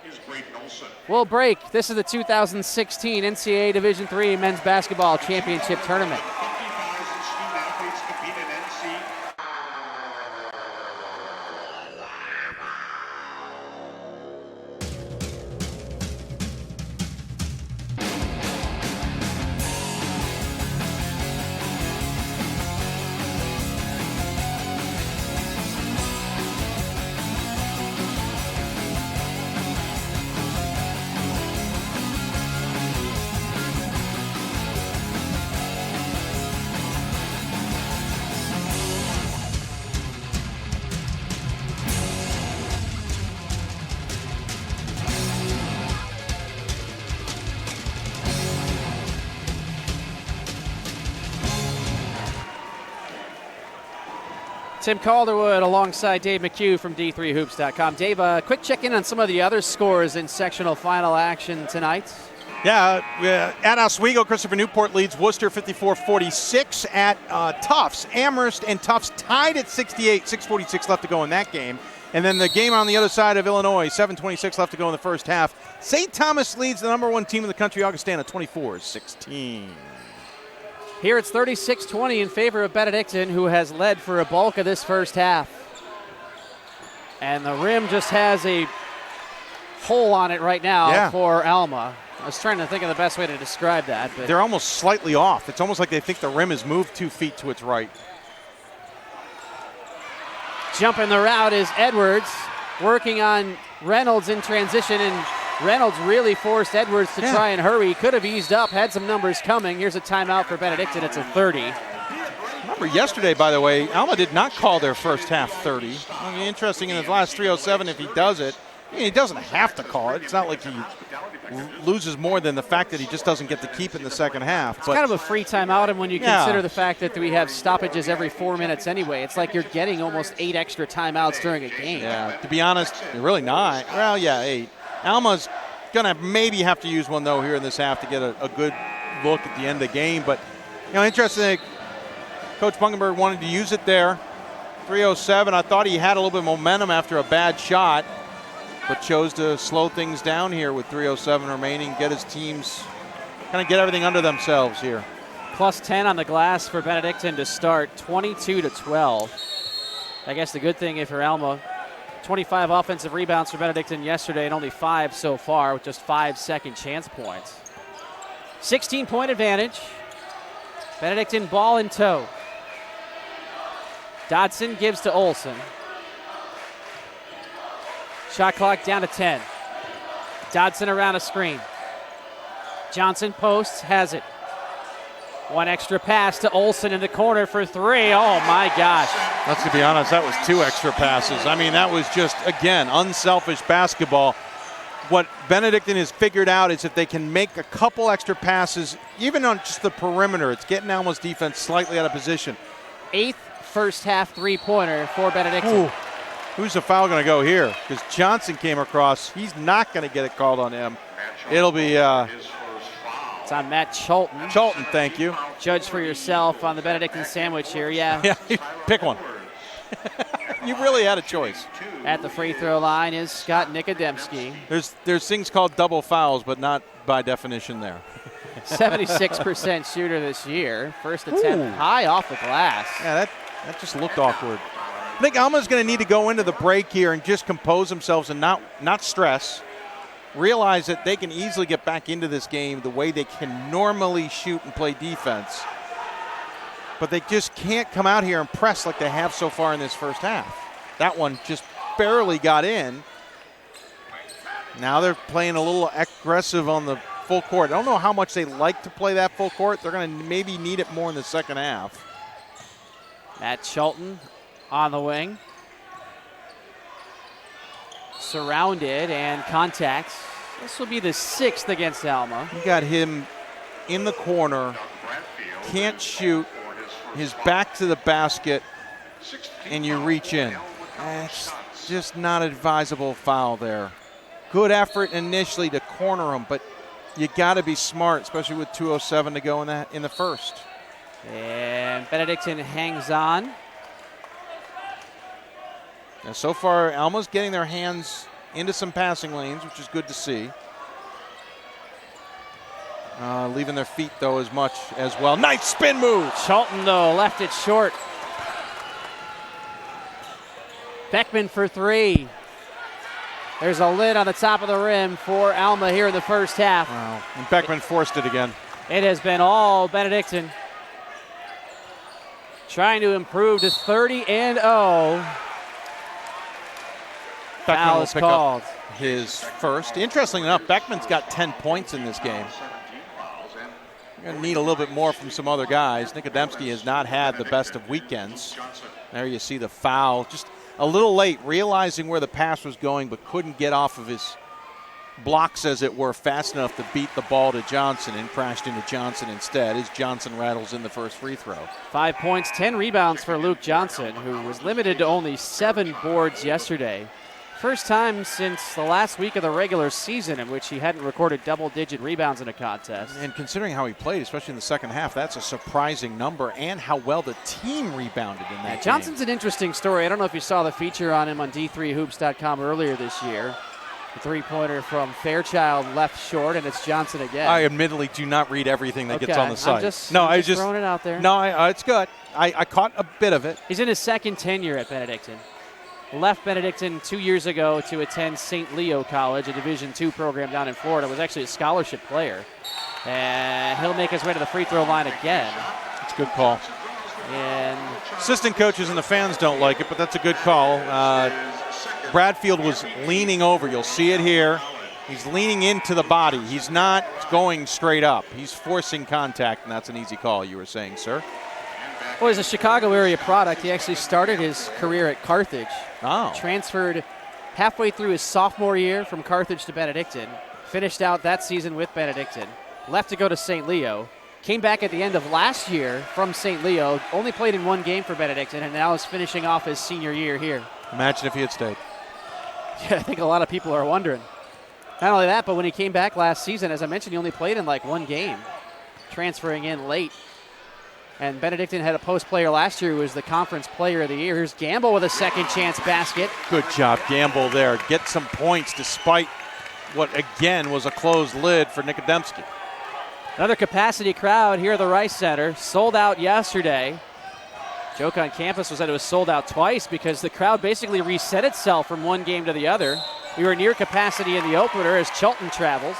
Speaker 17: is Braden Olson.
Speaker 15: We'll break. This is the 2016 NCAA Division III Men's Basketball Championship Tournament.
Speaker 17: 50,000 student athletes compete in NC.
Speaker 15: Tim Calderwood alongside Dave McHugh from D3Hoops.com. Dave, a quick check-in on some of the other scores in sectional final action tonight.
Speaker 16: Yeah, at Oswego, Christopher Newport leads Worcester 54-46. At Tufts, Amherst and Tufts tied at 68, 6:46 left to go in that game. And then the game on the other side of Illinois, 7:26 left to go in the first half. St. Thomas leads the number one team in the country, Augustana, 24-16.
Speaker 15: Here it's 36-20 in favor of Benedictine, who has led for a bulk of this first half. And the rim just has a hole on it right now for Alma. I was trying to think of the best way to describe that. But
Speaker 16: they're almost slightly off. It's almost like they think the rim has moved 2 feet to its right.
Speaker 15: Jumping the route is Edwards, working on Reynolds in transition, and Reynolds really forced Edwards to try and hurry. Could have eased up, had some numbers coming. Here's a timeout for Benedictine. It's a 30.
Speaker 16: Remember yesterday, by the way, Alma did not call their first half 30. I mean, interesting in his last 3:07 if he does it. I mean, he doesn't have to call it. It's not like he loses more than the fact that he just doesn't get to keep it in the second half.
Speaker 15: It's kind of a free timeout, and when you consider the fact that we have stoppages every 4 minutes anyway, it's like you're getting almost 8 extra timeouts during a game.
Speaker 16: Yeah, to be honest, really 9. Well, yeah, 8. Alma's going to maybe have to use one, though, here in this half to get a good look at the end of the game. But, interesting, Coach Bungenberg wanted to use it there. 3:07, I thought he had a little bit of momentum after a bad shot, but chose to slow things down here with 3:07 remaining, get his teams, kind of get everything under themselves here.
Speaker 15: Plus 10 on the glass for Benedictine to start, 22-12. I guess the good thing for Alma, 25 offensive rebounds for Benedictine yesterday and only 5 so far with just 5 second chance points. 16-point advantage. Benedictine ball in tow. Dodson gives to Olson. Shot clock down to 10. Dodson around a screen. Johnson posts, has it. One extra pass to Olson in the corner for 3. Oh my gosh.
Speaker 16: Let's be honest, that was 2 extra passes. I mean, that was just, again, unselfish basketball. What Benedictine has figured out is if they can make a couple extra passes, even on just the perimeter, it's getting Alma's defense slightly out of position.
Speaker 15: 8th first half three-pointer for Benedictine.
Speaker 16: Ooh. Who's the foul going to go here? Because Johnson came across. He's not going to get it called on him. It'll be...
Speaker 15: it's on Matt Cholton.
Speaker 16: Cholton, thank you.
Speaker 15: Judge for yourself on the Benedictine sandwich here,
Speaker 16: Yeah, pick one. You really had a choice.
Speaker 15: At the free throw line is Scott Nikodemski.
Speaker 16: There's things called double fouls, but not by definition there.
Speaker 15: 76% shooter this year. First attempt high off the glass.
Speaker 16: Yeah, that just looked awkward. I think Alma's going to need to go into the break here and just compose themselves and not stress. Realize that they can easily get back into this game the way they can normally shoot and play defense. But they just can't come out here and press like they have so far in this first half. That one just barely got in. Now they're playing a little aggressive on the full court. I don't know how much they like to play that full court. They're going to maybe need it more in the second half.
Speaker 15: Matt Cholton on the wing. Surrounded and contact. This will be the 6th against Alma.
Speaker 16: You got him in the corner, can't shoot, his back to the basket, and you reach in. It's just not an advisable foul there. Good effort initially to corner him, but you got to be smart, especially with 2:07 to go in the first.
Speaker 15: And Benedictine hangs on.
Speaker 16: And so far, Alma's getting their hands into some passing lanes, which is good to see. Leaving their feet, though, as much as well. Nice spin move.
Speaker 15: Cholton, though, left it short. Beckman for 3. There's a lid on the top of the rim for Alma here in the first half.
Speaker 16: Wow. And Beckman forced it again.
Speaker 15: It has been all Benedictine. Trying to improve to 30-0. Foul is called.
Speaker 16: His first. Interestingly enough, Beckman's got 10 points in this game. You're going to need a little bit more from some other guys. Nikodemski has not had the best of weekends. There you see the foul. Just a little late, realizing where the pass was going, but couldn't get off of his blocks, as it were, fast enough to beat the ball to Johnson, and crashed into Johnson instead as Johnson rattles in the first free throw.
Speaker 15: 5 points, 10 rebounds for Luke Johnson, who was limited to only 7 boards yesterday. First time since the last week of the regular season in which he hadn't recorded double-digit rebounds in a contest.
Speaker 16: And considering how he played, especially in the second half, that's a surprising number, and how well the team rebounded in that game.
Speaker 15: Johnson's an interesting story. I don't know if you saw the feature on him on D3Hoops.com earlier this year. The three-pointer from Fairchild left short, and it's Johnson again.
Speaker 16: I admittedly do not read everything that gets on the site.
Speaker 15: I'm just throwing it out there.
Speaker 16: No, it's good. I caught a bit of it.
Speaker 15: He's in his second tenure at Benedictine. Left Benedictine 2 years ago to attend St. Leo College, a Division II program down in Florida. Was actually a scholarship player. And he'll make his way to the free throw line again.
Speaker 16: It's a good call.
Speaker 15: And
Speaker 16: assistant coaches and the fans don't like it, but that's a good call. Bradfield was leaning over. You'll see it here. He's leaning into the body. He's not going straight up. He's forcing contact, and that's an easy call, you were saying, sir.
Speaker 15: Well, he's a Chicago area product. He actually started his career at Carthage.
Speaker 16: Oh.
Speaker 15: Transferred halfway through his sophomore year from Carthage to Benedictine. Finished out that season with Benedictine. Left to go to St. Leo. Came back at the end of last year from St. Leo. Only played in one game for Benedictine, and now is finishing off his senior year here.
Speaker 16: Imagine if he had stayed.
Speaker 15: Yeah, I think a lot of people are wondering. Not only that, but when he came back last season, as I mentioned, he only played in like one game, transferring in late. And Benedictine had a post player last year who was the conference player of the year. Here's Gamble with a second chance basket.
Speaker 16: Good job, Gamble there. Get some points despite what, again, was a closed lid for Nikodemski.
Speaker 15: Another capacity crowd here at the Rice Center. Sold out yesterday. Joke on campus was that it was sold out twice because the crowd basically reset itself from one game to the other. We were near capacity in the opener as Chilton travels.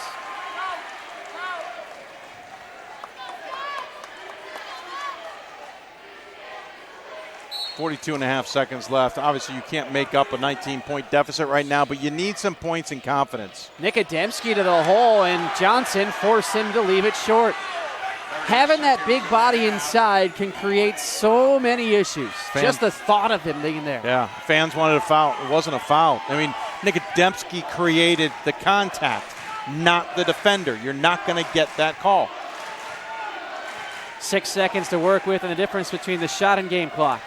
Speaker 16: .5 seconds left. Obviously, you can't make up a 19-point deficit right now, but you need some points and confidence.
Speaker 15: Nikodemski to the hole, and Johnson forced him to leave it short. Having that big body inside can create so many issues. Just the thought of him being there.
Speaker 16: Yeah, fans wanted a foul. It wasn't a foul. I mean, Nikodemski created the contact, not the defender. You're not going to get that call.
Speaker 15: 6 seconds to work with, and the difference between the shot and game clock.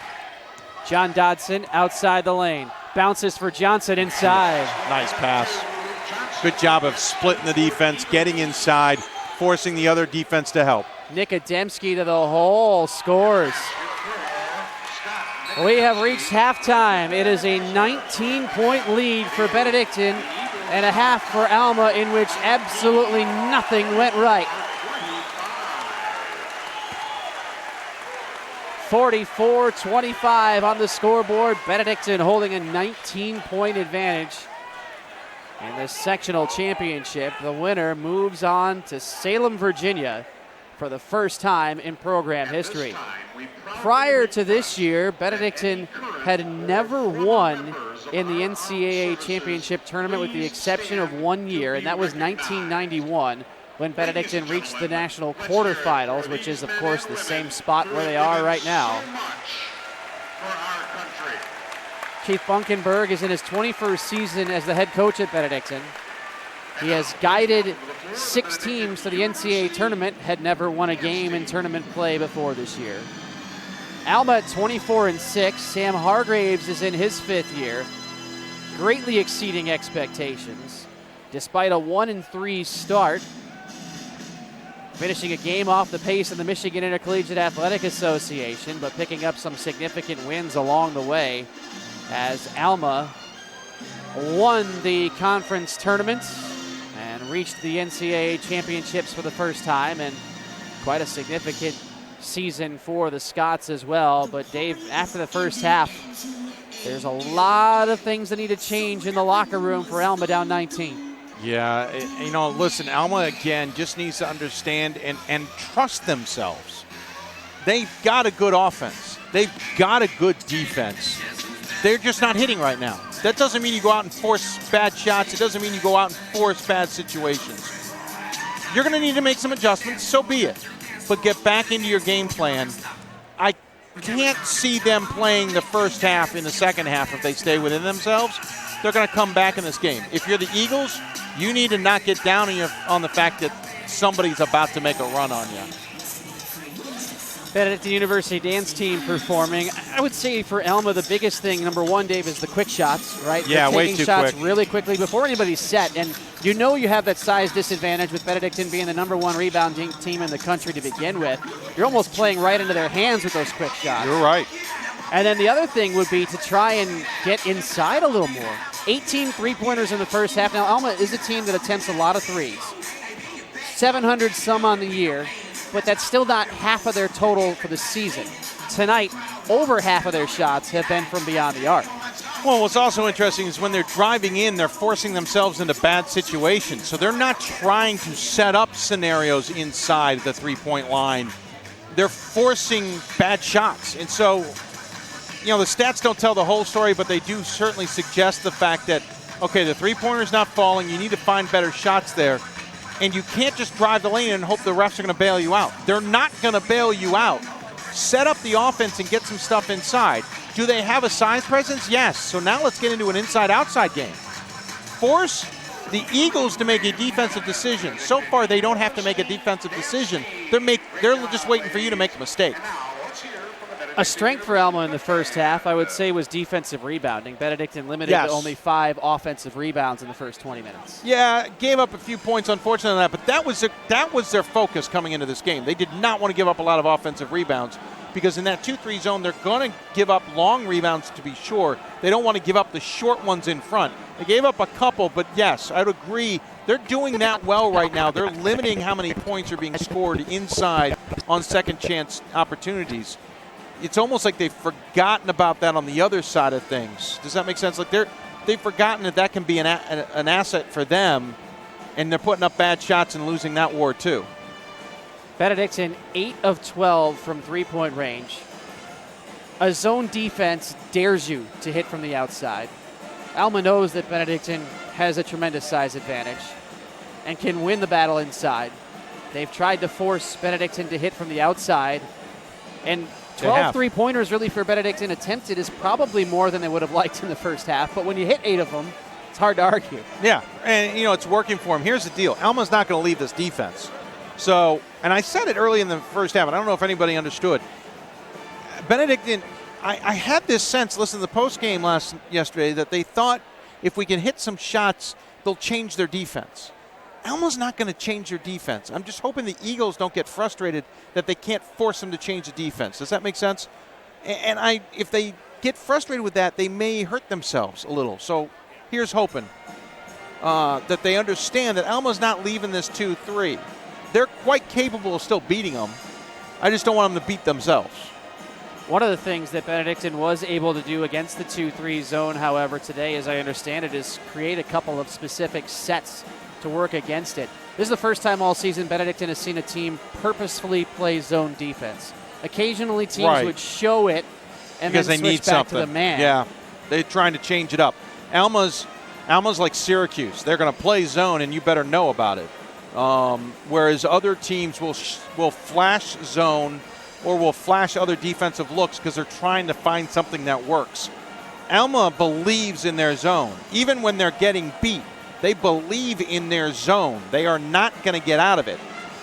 Speaker 15: John Dodson outside the lane. Bounces for Johnson inside.
Speaker 16: Nice pass. Good job of splitting the defense, getting inside, forcing the other defense to help.
Speaker 15: Nikodemski to the hole, scores. We have reached halftime. It is a 19-point lead for Benedictine and a half for Alma in which absolutely nothing went right. 44-25 on the scoreboard. Benedictine holding a 19-point advantage in the sectional championship. The winner moves on to Salem, Virginia for the first time in program history. Prior to this year, Benedictine had never won in the NCAA championship tournament with the exception of 1 year, and that was 1991. When Benedictine reached the national quarterfinals, which is, of course, the same spot where they are right now. Keith Bunkenberg is in his 21st season as the head coach at Benedictine. He has guided 6 teams to the NCAA tournament, had never won a game in tournament play before this year. Alma at 24-6. Sam Hargraves is in his 5th year, greatly exceeding expectations. Despite a 1-3 start, finishing a game off the pace of the Michigan Intercollegiate Athletic Association, but picking up some significant wins along the way as Alma won the conference tournament and reached the NCAA championships for the first time, and quite a significant season for the Scots as well. But Dave, after the first half, there's a lot of things that need to change in the locker room for Alma down 19.
Speaker 16: Yeah, you know, listen, Alma, again, just needs to understand and trust themselves. They've got a good offense. They've got a good defense. They're just not hitting right now. That doesn't mean you go out and force bad shots. It doesn't mean you go out and force bad situations. You're going to need to make some adjustments, so be it. But get back into your game plan. I can't see them playing the first half in the second half if they stay within themselves. They're going to come back in this game. If you're the Eagles, you need to not get down on the fact that somebody's about to make a run on you.
Speaker 15: Benedictine University dance team performing. I would say for Alma, the biggest thing, number one, Dave, is the quick shots, right?
Speaker 16: Yeah,
Speaker 15: They're
Speaker 16: way
Speaker 15: taking
Speaker 16: too
Speaker 15: shots
Speaker 16: quick.
Speaker 15: really quickly before anybody's set. And you know you have that size disadvantage with Benedictine being the number one rebounding team in the country to begin with. You're almost playing right into their hands with those quick shots.
Speaker 16: You're right.
Speaker 15: And then the other thing would be to try and get inside a little more. 18 three-pointers in the first half. Now, Alma is a team that attempts a lot of threes. 700 some on the year, but that's still not half of their total for the season. Tonight, over half of their shots have been from beyond the arc.
Speaker 16: Well, what's also interesting is when they're driving in, they're forcing themselves into bad situations. So they're not trying to set up scenarios inside the three-point line. They're forcing bad shots. And so, you know, the stats don't tell the whole story, but they do certainly suggest the fact that okay, the three-pointer's not falling. You need to find better shots there. And you can't just drive the lane and hope the refs are going to bail you out. They're not going to bail you out. Set up the offense and get some stuff inside. Do they have a size presence? Yes. So now let's get into an inside-outside game. Force the Eagles to make a defensive decision. So far, they don't have to make a defensive decision. They're just waiting for you to make a mistake.
Speaker 15: A strength for Alma in the first half, I would say, was defensive rebounding. Benedictine limited to only 5 offensive rebounds in the first 20 minutes.
Speaker 16: Yeah, gave up a few points, unfortunately, on that, but that was their focus coming into this game. They did not want to give up a lot of offensive rebounds because in that 2-3 zone, they're going to give up long rebounds to be sure. They don't want to give up the short ones in front. They gave up a couple, but yes, I'd agree. They're doing that well right now. They're limiting how many points are being scored inside on second chance opportunities. It's almost like they've forgotten about that on the other side of things. Does that make sense? Like they've forgotten that can be an asset for them, and they're putting up bad shots and losing that war too.
Speaker 15: Benedictine 8 of 12 from three-point range. A zone defense dares you to hit from the outside. Alma knows that Benedictine has a tremendous size advantage and can win the battle inside. They've tried to force Benedictine to hit from the outside, and 12 three-pointers really for Benedictine attempted is probably more than they would have liked in the first half, but when you hit 8 of them, it's hard to argue.
Speaker 16: Yeah, and it's working for them. Here's the deal. Alma's not going to leave this defense. So, and I said it early in the first half, and I don't know if anybody understood. Benedictine, I had this sense, listen to the post-game yesterday, that they thought if we can hit some shots, they'll change their defense. Alma's not going to change their defense. I'm just hoping the Eagles don't get frustrated that they can't force them to change the defense. Does that make sense? And if they get frustrated with that, they may hurt themselves a little. So here's hoping that they understand that Alma's not leaving this 2-3. They're quite capable of still beating them. I just don't want them to beat themselves.
Speaker 15: One of the things that Benedictine was able to do against the 2-3 zone, however, today, as I understand it, is create a couple of specific sets to work against it. This is the first time all season Benedictine has seen a team purposefully play zone defense. Occasionally teams would show it and
Speaker 16: because
Speaker 15: then
Speaker 16: they
Speaker 15: switch
Speaker 16: need
Speaker 15: back
Speaker 16: something.
Speaker 15: to the man.
Speaker 16: Yeah, they're trying to change it up. Alma's like Syracuse. They're going to play zone, and you better know about it. Whereas other teams will flash zone or will flash other defensive looks because they're trying to find something that works. Alma believes in their zone. Even when they're getting beat, they believe in their zone. They are not going to get out of it.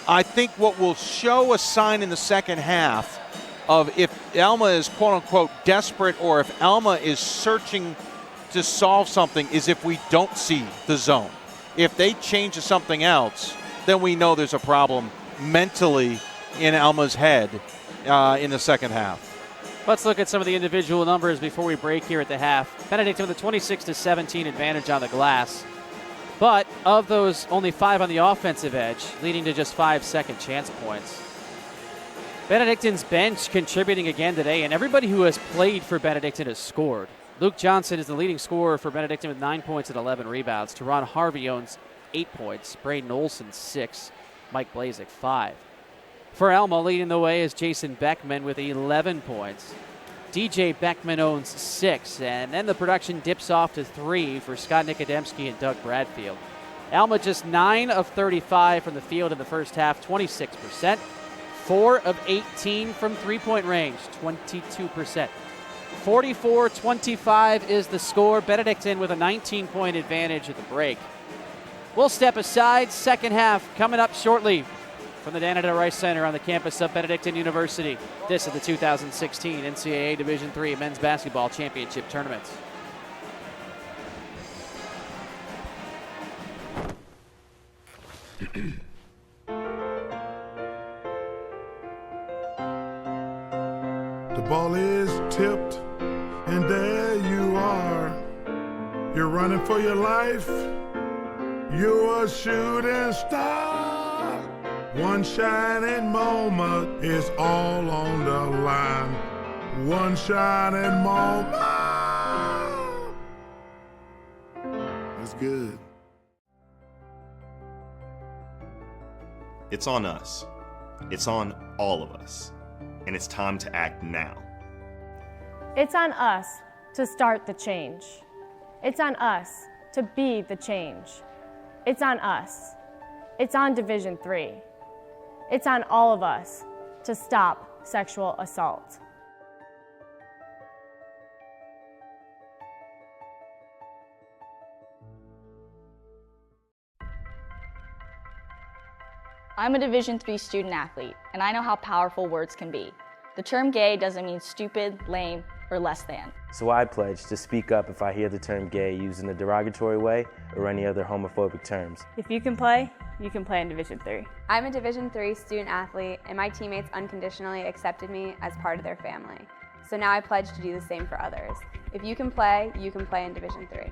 Speaker 16: I think what will show a sign in the second half of if Alma is quote-unquote desperate or if Alma is searching to solve something is if we don't see the zone. If they change to something else, then we know there's a problem mentally in Alma's head in the second half.
Speaker 15: Let's look at some of the individual numbers before we break here at the half. Benedictine with a 26-17 advantage on the glass. But of those, only 5 on the offensive edge, leading to just 5 second chance points. Benedictine's bench contributing again today, and everybody who has played for Benedictine has scored. Luke Johnson is the leading scorer for Benedictine with 9 points and 11 rebounds. Teron Harvey owns 8 points. Braden Olson, 6. Mike Blazek, 5. For Alma, leading the way is Jason Beckman with 11 points. DJ Beckman owns 6, and then the production dips off to 3 for Scott Nikodemski and Doug Bradfield. Alma just 9 of 35 from the field in the first half, 26%. 4 of 18 from three-point range, 22%. 44-25 is the score. Benedictine with a 19-point advantage at the break. We'll step aside. Second half coming up shortly from the Dan Rice Center on the campus of Benedictine University. This is the 2016 NCAA Division III Men's Basketball Championship Tournament.
Speaker 7: The ball is tipped, and there you are. You're running for your life. You're a shooting star. One shining moment is all on the line. One shining moment. That's good.
Speaker 8: It's on us. It's on all of us. And it's time to act now.
Speaker 9: It's on us to start the change. It's on us to be the change. It's on us. It's on Division III. It's on all of us to stop sexual assault.
Speaker 18: I'm a Division III student athlete, and I know how powerful words can be. The term gay doesn't mean stupid, lame, or less than.
Speaker 19: So I pledge to speak up if I hear the term gay used in a derogatory way or any other homophobic terms.
Speaker 20: If you can play in Division III.
Speaker 21: I'm a Division III student athlete, and my teammates unconditionally accepted me as part of their family. So now I pledge to do the same for others. If you can play in Division III.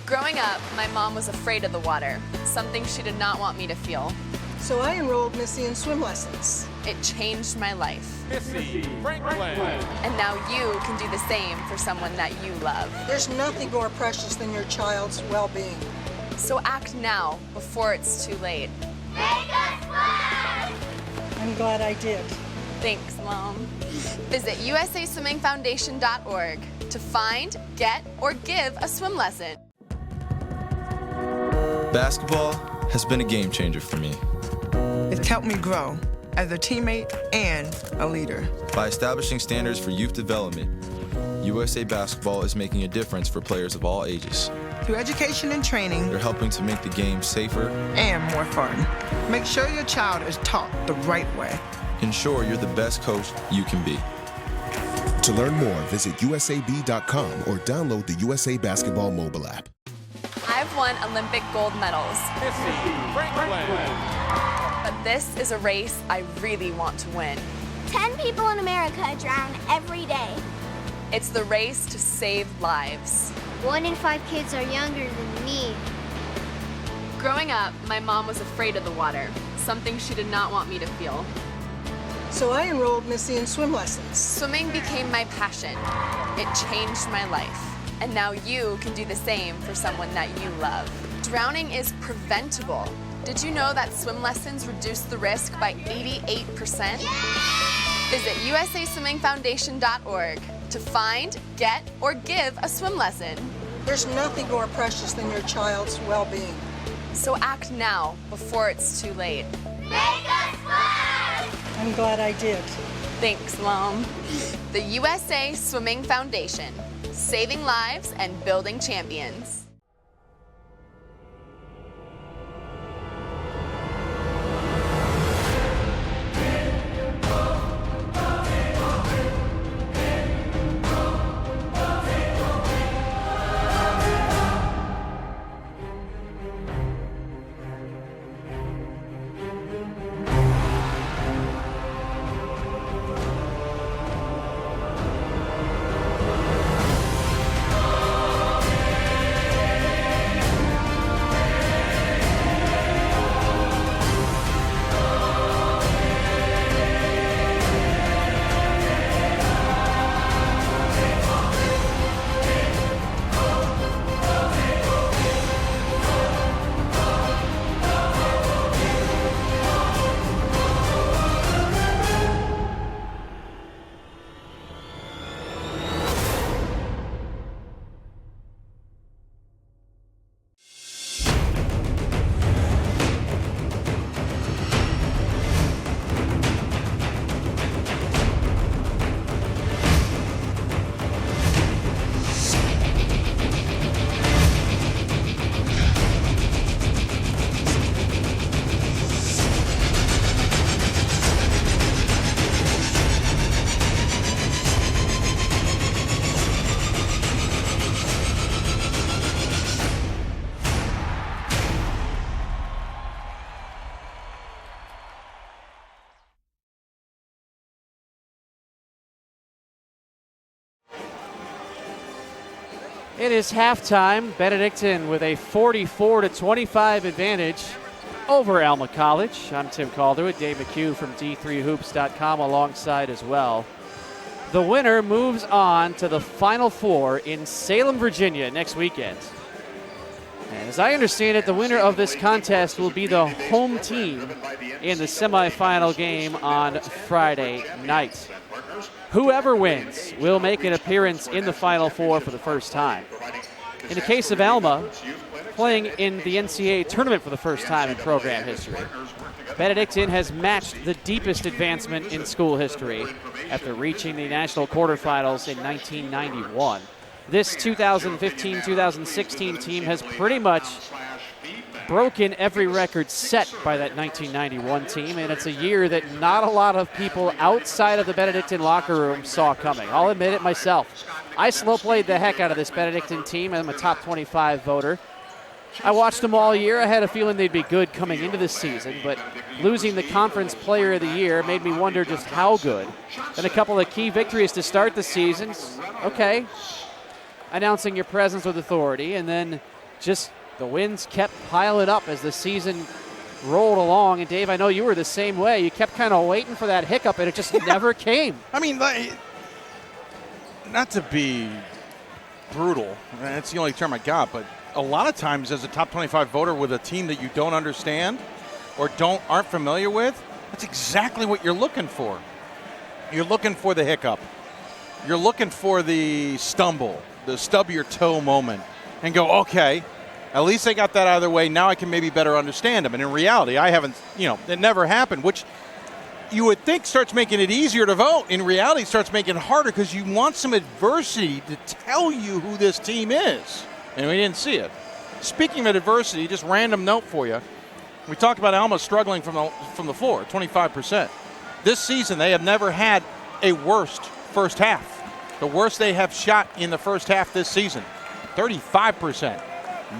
Speaker 12: Growing up, my mom was afraid of the water, something she did not want me to feel.
Speaker 14: So I enrolled Missy in swim lessons.
Speaker 12: It changed my life.
Speaker 16: Missy Franklin.
Speaker 12: And now you can do the same for someone that you love.
Speaker 14: There's nothing more precious than your child's well-being.
Speaker 12: So act now, before it's too late.
Speaker 13: Make us fly!
Speaker 14: I'm glad I did.
Speaker 12: Thanks, Mom. Visit usaswimmingfoundation.org to find, get, or give a swim lesson.
Speaker 22: Basketball has been a game changer for me.
Speaker 23: It's helped me grow as a teammate and a leader.
Speaker 22: By establishing standards for youth development, USA Basketball is making a difference for players of all ages.
Speaker 23: Through education and training,
Speaker 22: they're helping to make the game safer
Speaker 23: and more fun. Make sure your child is taught the right way.
Speaker 22: Ensure you're the best coach you can be.
Speaker 24: To learn more, visit usab.com or download the USA Basketball mobile app.
Speaker 12: I've won Olympic gold medals.
Speaker 16: Missy Franklin.
Speaker 12: But this is a race I really want to win.
Speaker 13: 10 people in America drown every day.
Speaker 12: It's the race to save lives.
Speaker 13: 1 in 5 kids are younger than me.
Speaker 12: Growing up, my mom was afraid of the water, something she did not want me to feel.
Speaker 14: So I enrolled Missy in swim lessons.
Speaker 12: Swimming became my passion. It changed my life. And now you can do the same for someone that you love. Drowning is preventable. Did you know that swim lessons reduce the risk by 88%? Visit usaswimmingfoundation.org to find, get, or give a swim lesson.
Speaker 14: There's nothing more precious than your child's well-being.
Speaker 12: So act now, before it's too late.
Speaker 13: Make us fly!
Speaker 14: I'm glad I did.
Speaker 12: Thanks, Mom. The USA Swimming Foundation, saving lives and building champions.
Speaker 15: It is halftime. Benedictine with a 44-25 advantage over Alma College. I'm Tim Calder with Dave McHugh from D3Hoops.com alongside as well. The winner moves on to the Final Four in Salem, Virginia next weekend. And as I understand it, the winner of this contest will be the home team in the semifinal game on Friday night. Whoever wins will make an appearance in the Final Four for the first time. In the case of Alma, playing in the NCAA tournament for the first time in program history, Benedictine has matched the deepest advancement in school history after reaching the national quarterfinals in 1991. This 2015-2016 team has pretty much broken every record set by that 1991 team, and it's a year that not a lot of people outside of the Benedictine locker room saw coming. I'll admit it myself. I slow played the heck out of this Benedictine team. I'm a top 25 voter. I watched them all year. I had a feeling they'd be good coming into this season, but losing the Conference Player of the Year made me wonder just how good. Then a couple of key victories to start the season. Okay, announcing your presence with authority, and then just the wins kept piling up as the season rolled along. And Dave, I know you were the same way. You kept kind of waiting for that hiccup, and it just never came.
Speaker 16: I mean, not to be brutal, that's the only term I got, but a lot of times as a top 25 voter with a team that you don't understand or aren't familiar with, that's exactly what you're looking for. You're looking for the hiccup. You're looking for the stumble, the stub your toe moment, and go, okay, at least they got that out of their way. Now I can maybe better understand them. And in reality, I haven't, it never happened, which you would think starts making it easier to vote. In reality, it starts making it harder because you want some adversity to tell you who this team is. And we didn't see it. Speaking of adversity, just random note for you. We talked about Alma struggling from the floor, 25%. This season, they have never had a worst first half. The worst they have shot in the first half this season, 35%.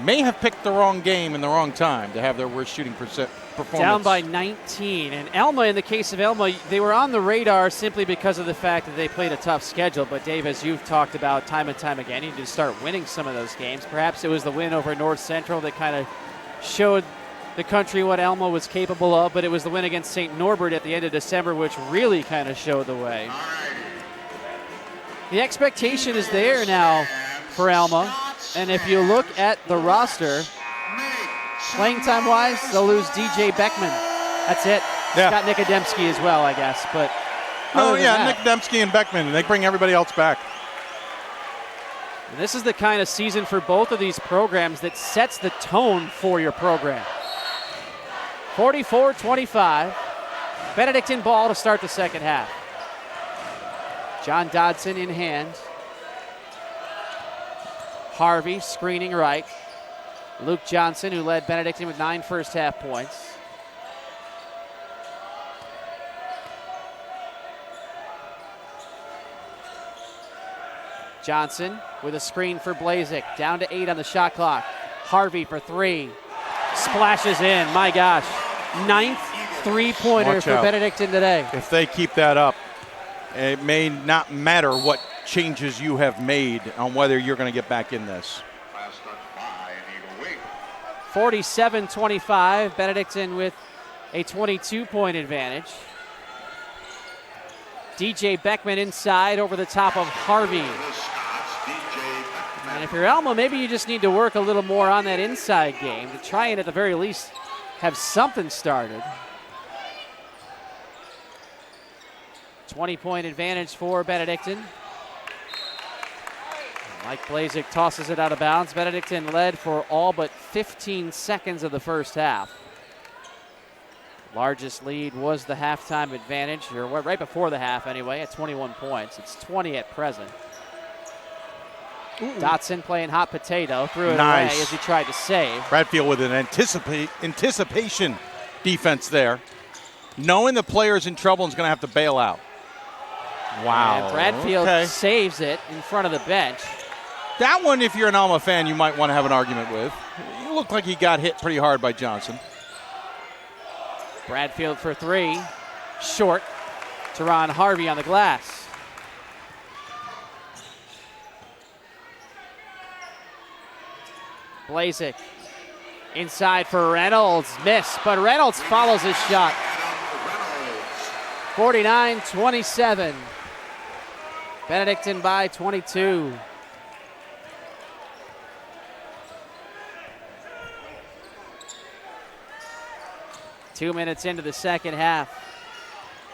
Speaker 16: May have picked the wrong game in the wrong time to have their worst shooting performance.
Speaker 15: Down by 19. And Alma, in the case of Alma, they were on the radar simply because of the fact that they played a tough schedule. But Dave, as you've talked about time and time again, you need to start winning some of those games. Perhaps it was the win over North Central that kind of showed the country what Alma was capable of, but it was the win against St. Norbert at the end of December which really kind of showed the way. The expectation is there now for Alma. And if you look at the roster, playing time-wise, they'll lose DJ Beckman. That's it.
Speaker 16: Yeah.
Speaker 15: Scott Nikodemski as well, I guess. But
Speaker 16: Nikodemski and Beckman, they bring everybody else back.
Speaker 15: And this is the kind of season for both of these programs that sets the tone for your program. 44-25. Benedictine ball to start the second half. John Dodson in hand. Harvey screening right. Luke Johnson, who led Benedictine with 9 first half points. Johnson with a screen for Blazik. Down to 8 on the shot clock. Harvey for 3. Splashes in. My gosh. 9th three-pointer for Benedictine today.
Speaker 16: If they keep that up, it may not matter what changes you have made on whether you're going to get back in this.
Speaker 15: 47-25, Benedictine with a 22-point advantage. DJ Beckman inside over the top of Harvey. And if you're Alma, maybe you just need to work a little more on that inside game to try and at the very least have something started. 20-point advantage for Benedictine. Mike Blazik tosses it out of bounds. Benedictine led for all but 15 seconds of the first half. Largest lead was the halftime advantage, or right before the half anyway, at 21 points. It's 20 at present. Ooh. Dotson playing hot potato, threw it away as he tried to save.
Speaker 16: Bradfield with an anticipation defense there. Knowing the player's in trouble and is going to have to bail out. Wow.
Speaker 15: And Bradfield saves it in front of the bench.
Speaker 16: That one, if you're an Alma fan, you might want to have an argument with. It looked like he got hit pretty hard by Johnson.
Speaker 15: Bradfield for 3. Short. Teron Harvey on the glass. Blazik inside for Reynolds. Miss, but Reynolds follows his shot. 49-27. Benedictine by 22. Two minutes into the second half.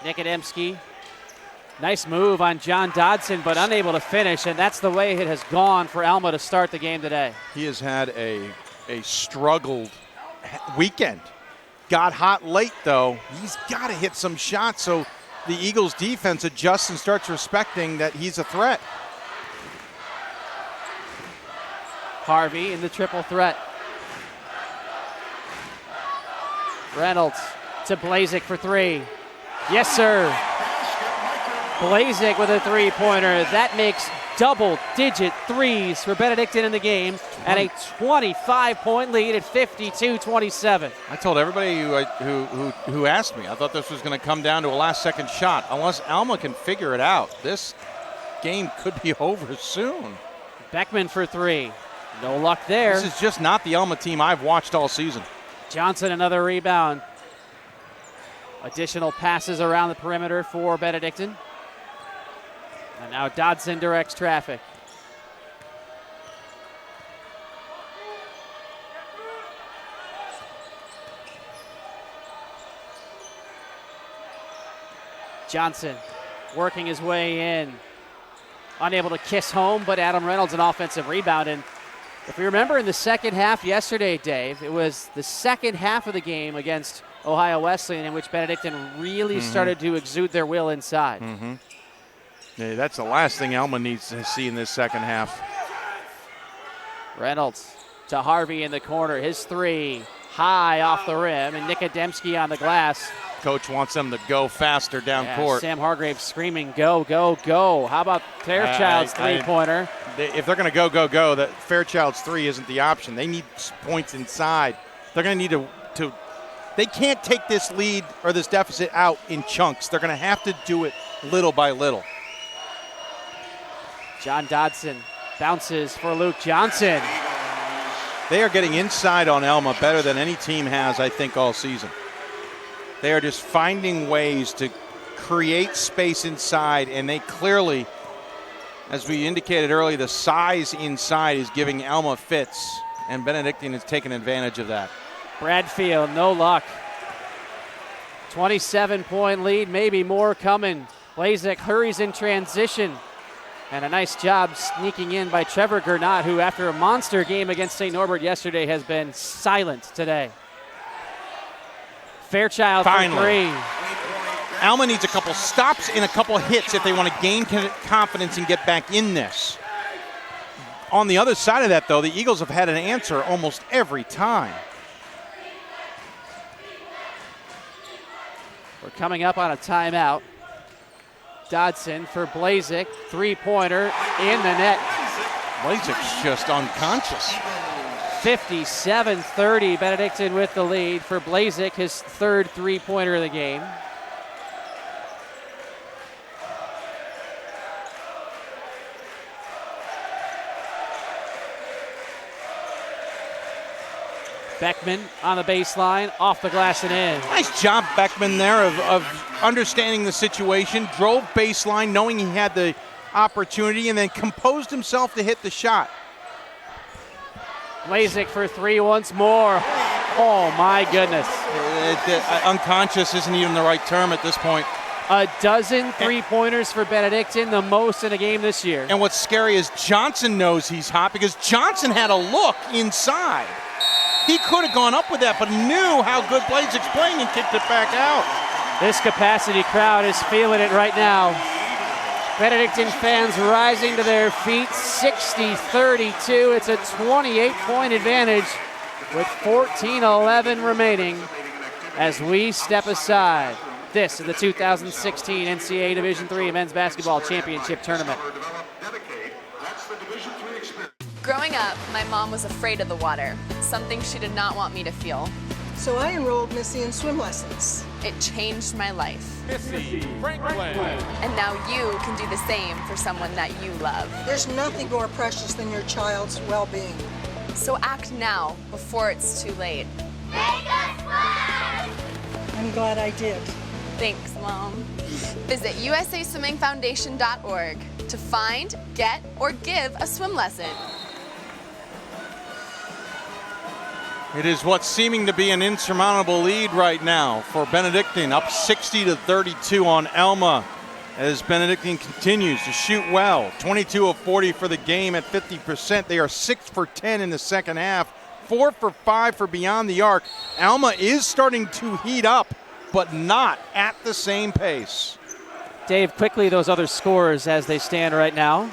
Speaker 15: Nikodemski Nice move on John Dodson, but unable to finish, and that's the way it has gone for Alma to start the game today.
Speaker 16: He has had a struggled weekend. Got hot late, though. He's got to hit some shots so the Eagles' defense adjusts and starts respecting that he's a threat.
Speaker 15: Harvey in the triple threat. Reynolds to Blazik for three. Yes, sir. Blazik with a three-pointer. That makes double-digit threes for Benedictine in the game and a 25-point lead at 52-27.
Speaker 16: I told everybody who asked me, I thought this was going to come down to a last-second shot. Unless Alma can figure it out, this game could be over soon.
Speaker 15: Beckman for three. No luck there.
Speaker 16: This is just not the Alma team I've watched all season.
Speaker 15: Johnson, another rebound. Additional passes around the perimeter for Benedictine. And now Dodson directs traffic. Johnson working his way in. Unable to kiss home, but Adam Reynolds an offensive rebound. And if you remember in the second half yesterday, Dave, it was the second half of the game against Ohio Wesleyan in which Benedictine really started to exude their will inside.
Speaker 16: Yeah, that's the last thing Alma needs to see in this second half.
Speaker 15: Reynolds to Harvey in the corner. His three high off the rim, and Nick Ademski on the glass.
Speaker 16: Coach wants them to go faster down court.
Speaker 15: Sam Hargrave screaming, go, go, go. How about Fairchild's three-pointer?
Speaker 16: If they're going to go, that Fairchild's three isn't the option. They need points inside. They're going to need to they can't take this lead or this deficit out in chunks. They're going to have to do it little by little.
Speaker 15: John Dodson bounces for Luke Johnson.
Speaker 16: They are getting inside on Alma better than any team has, I think, all season. They are just finding ways to create space inside, and they clearly, as we indicated earlier, the size inside is giving Alma fits, and Benedictine has taken advantage of that.
Speaker 15: Bradfield, no luck. 27-point lead, maybe more coming. Blazik hurries in transition. And a nice job sneaking in by Trevor Gernot, who after a monster game against St. Norbert yesterday has been silent today. Fairchild for three.
Speaker 16: Alma needs a couple stops and a couple hits if they want to gain confidence and get back in this. On the other side of that, though, the Eagles have had an answer almost every time.
Speaker 15: We're coming up on a timeout. Dodson for Blazik, three-pointer in the net.
Speaker 16: Blazik's just unconscious.
Speaker 15: 57-30, Benedictine with the lead for Blazik, his third three-pointer of the game. Beckman on the baseline, off the glass and in.
Speaker 16: Nice job, Beckman, there of understanding the situation. Drove baseline knowing he had the opportunity and then composed himself to hit the shot.
Speaker 15: Blazik for three once more. Oh, my goodness.
Speaker 16: Unconscious isn't even the right term at this point.
Speaker 15: A dozen three-pointers for Benedictine, the most in a game this year.
Speaker 16: And what's scary is Johnson knows he's hot because Johnson had a look inside. He could have gone up with that, but knew how good Blazik's playing and kicked it back out.
Speaker 15: This capacity crowd is feeling it right now. Benedictine fans rising to their feet, 60-32. It's a 28-point advantage with 14:11 remaining as we step aside. This is the 2016 NCAA Division III Men's Basketball Championship Tournament.
Speaker 12: Growing up, my mom was afraid of the water, something she did not want me to feel.
Speaker 14: So I enrolled Missy in swim lessons.
Speaker 12: It changed my life.
Speaker 16: Missy Franklin.
Speaker 12: And now you can do the same for someone that you love.
Speaker 14: There's nothing more precious than your child's well-being.
Speaker 12: So act now before it's too late.
Speaker 13: Make us swim!
Speaker 14: I'm glad I did.
Speaker 12: Thanks, Mom. Visit usaswimmingfoundation.org to find, get, or give a swim lesson.
Speaker 16: It is what's seeming to be an insurmountable lead right now for Benedictine, up 60-32 on Alma. as Benedictine continues to shoot well. 22 of 40 for the game at 50%. They are 6 for 10 in the second half. 4 for 5 for beyond the arc. Alma is starting to heat up, but not at the same pace.
Speaker 15: Dave, quickly those other scores as they stand right now.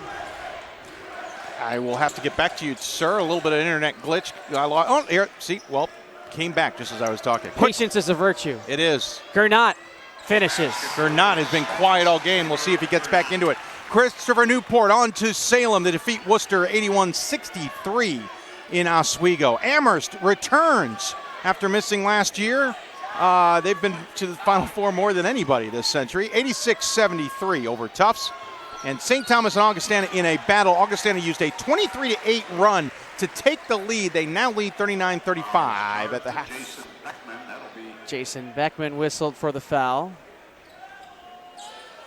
Speaker 16: I will have to get back to you, sir. A little bit of internet glitch. Oh, here, see, well, came back just as I was talking.
Speaker 15: Patience is a virtue.
Speaker 16: It is.
Speaker 15: Gernot finishes.
Speaker 16: Gernot has been quiet all game. We'll see if he gets back into it. Christopher Newport on to Salem to defeat Worcester 81-63 in Oswego. Amherst returns after missing last year. They've been to the Final Four more than anybody this century. 86-73 over Tufts. And St. Thomas and Augustana in a battle. Augustana used a 23-8 run to take the lead. They now lead 39-35 at the half.
Speaker 15: Jason Beckman whistled for the foul.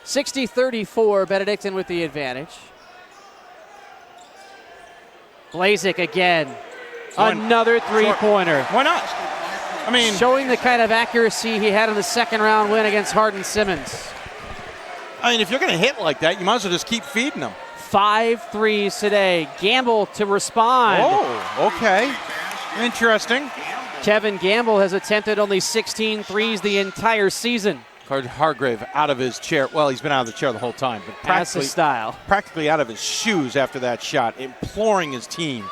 Speaker 15: 60-34, Benedictine with the advantage. Blazik again. Another three-pointer.
Speaker 16: Why not? I mean,
Speaker 15: showing the kind of accuracy he had in the second round win against Hardin Simmons.
Speaker 16: I mean, if you're going to hit like that, you might as well just keep feeding them.
Speaker 15: 5 threes today. Gamble to respond.
Speaker 16: Oh, okay. Interesting.
Speaker 15: Kevin Gamble has attempted only 16 threes the entire season.
Speaker 16: Hargrave out of his chair. Well, he's been out of the chair the whole time, but practically out of his shoes after that shot, imploring his team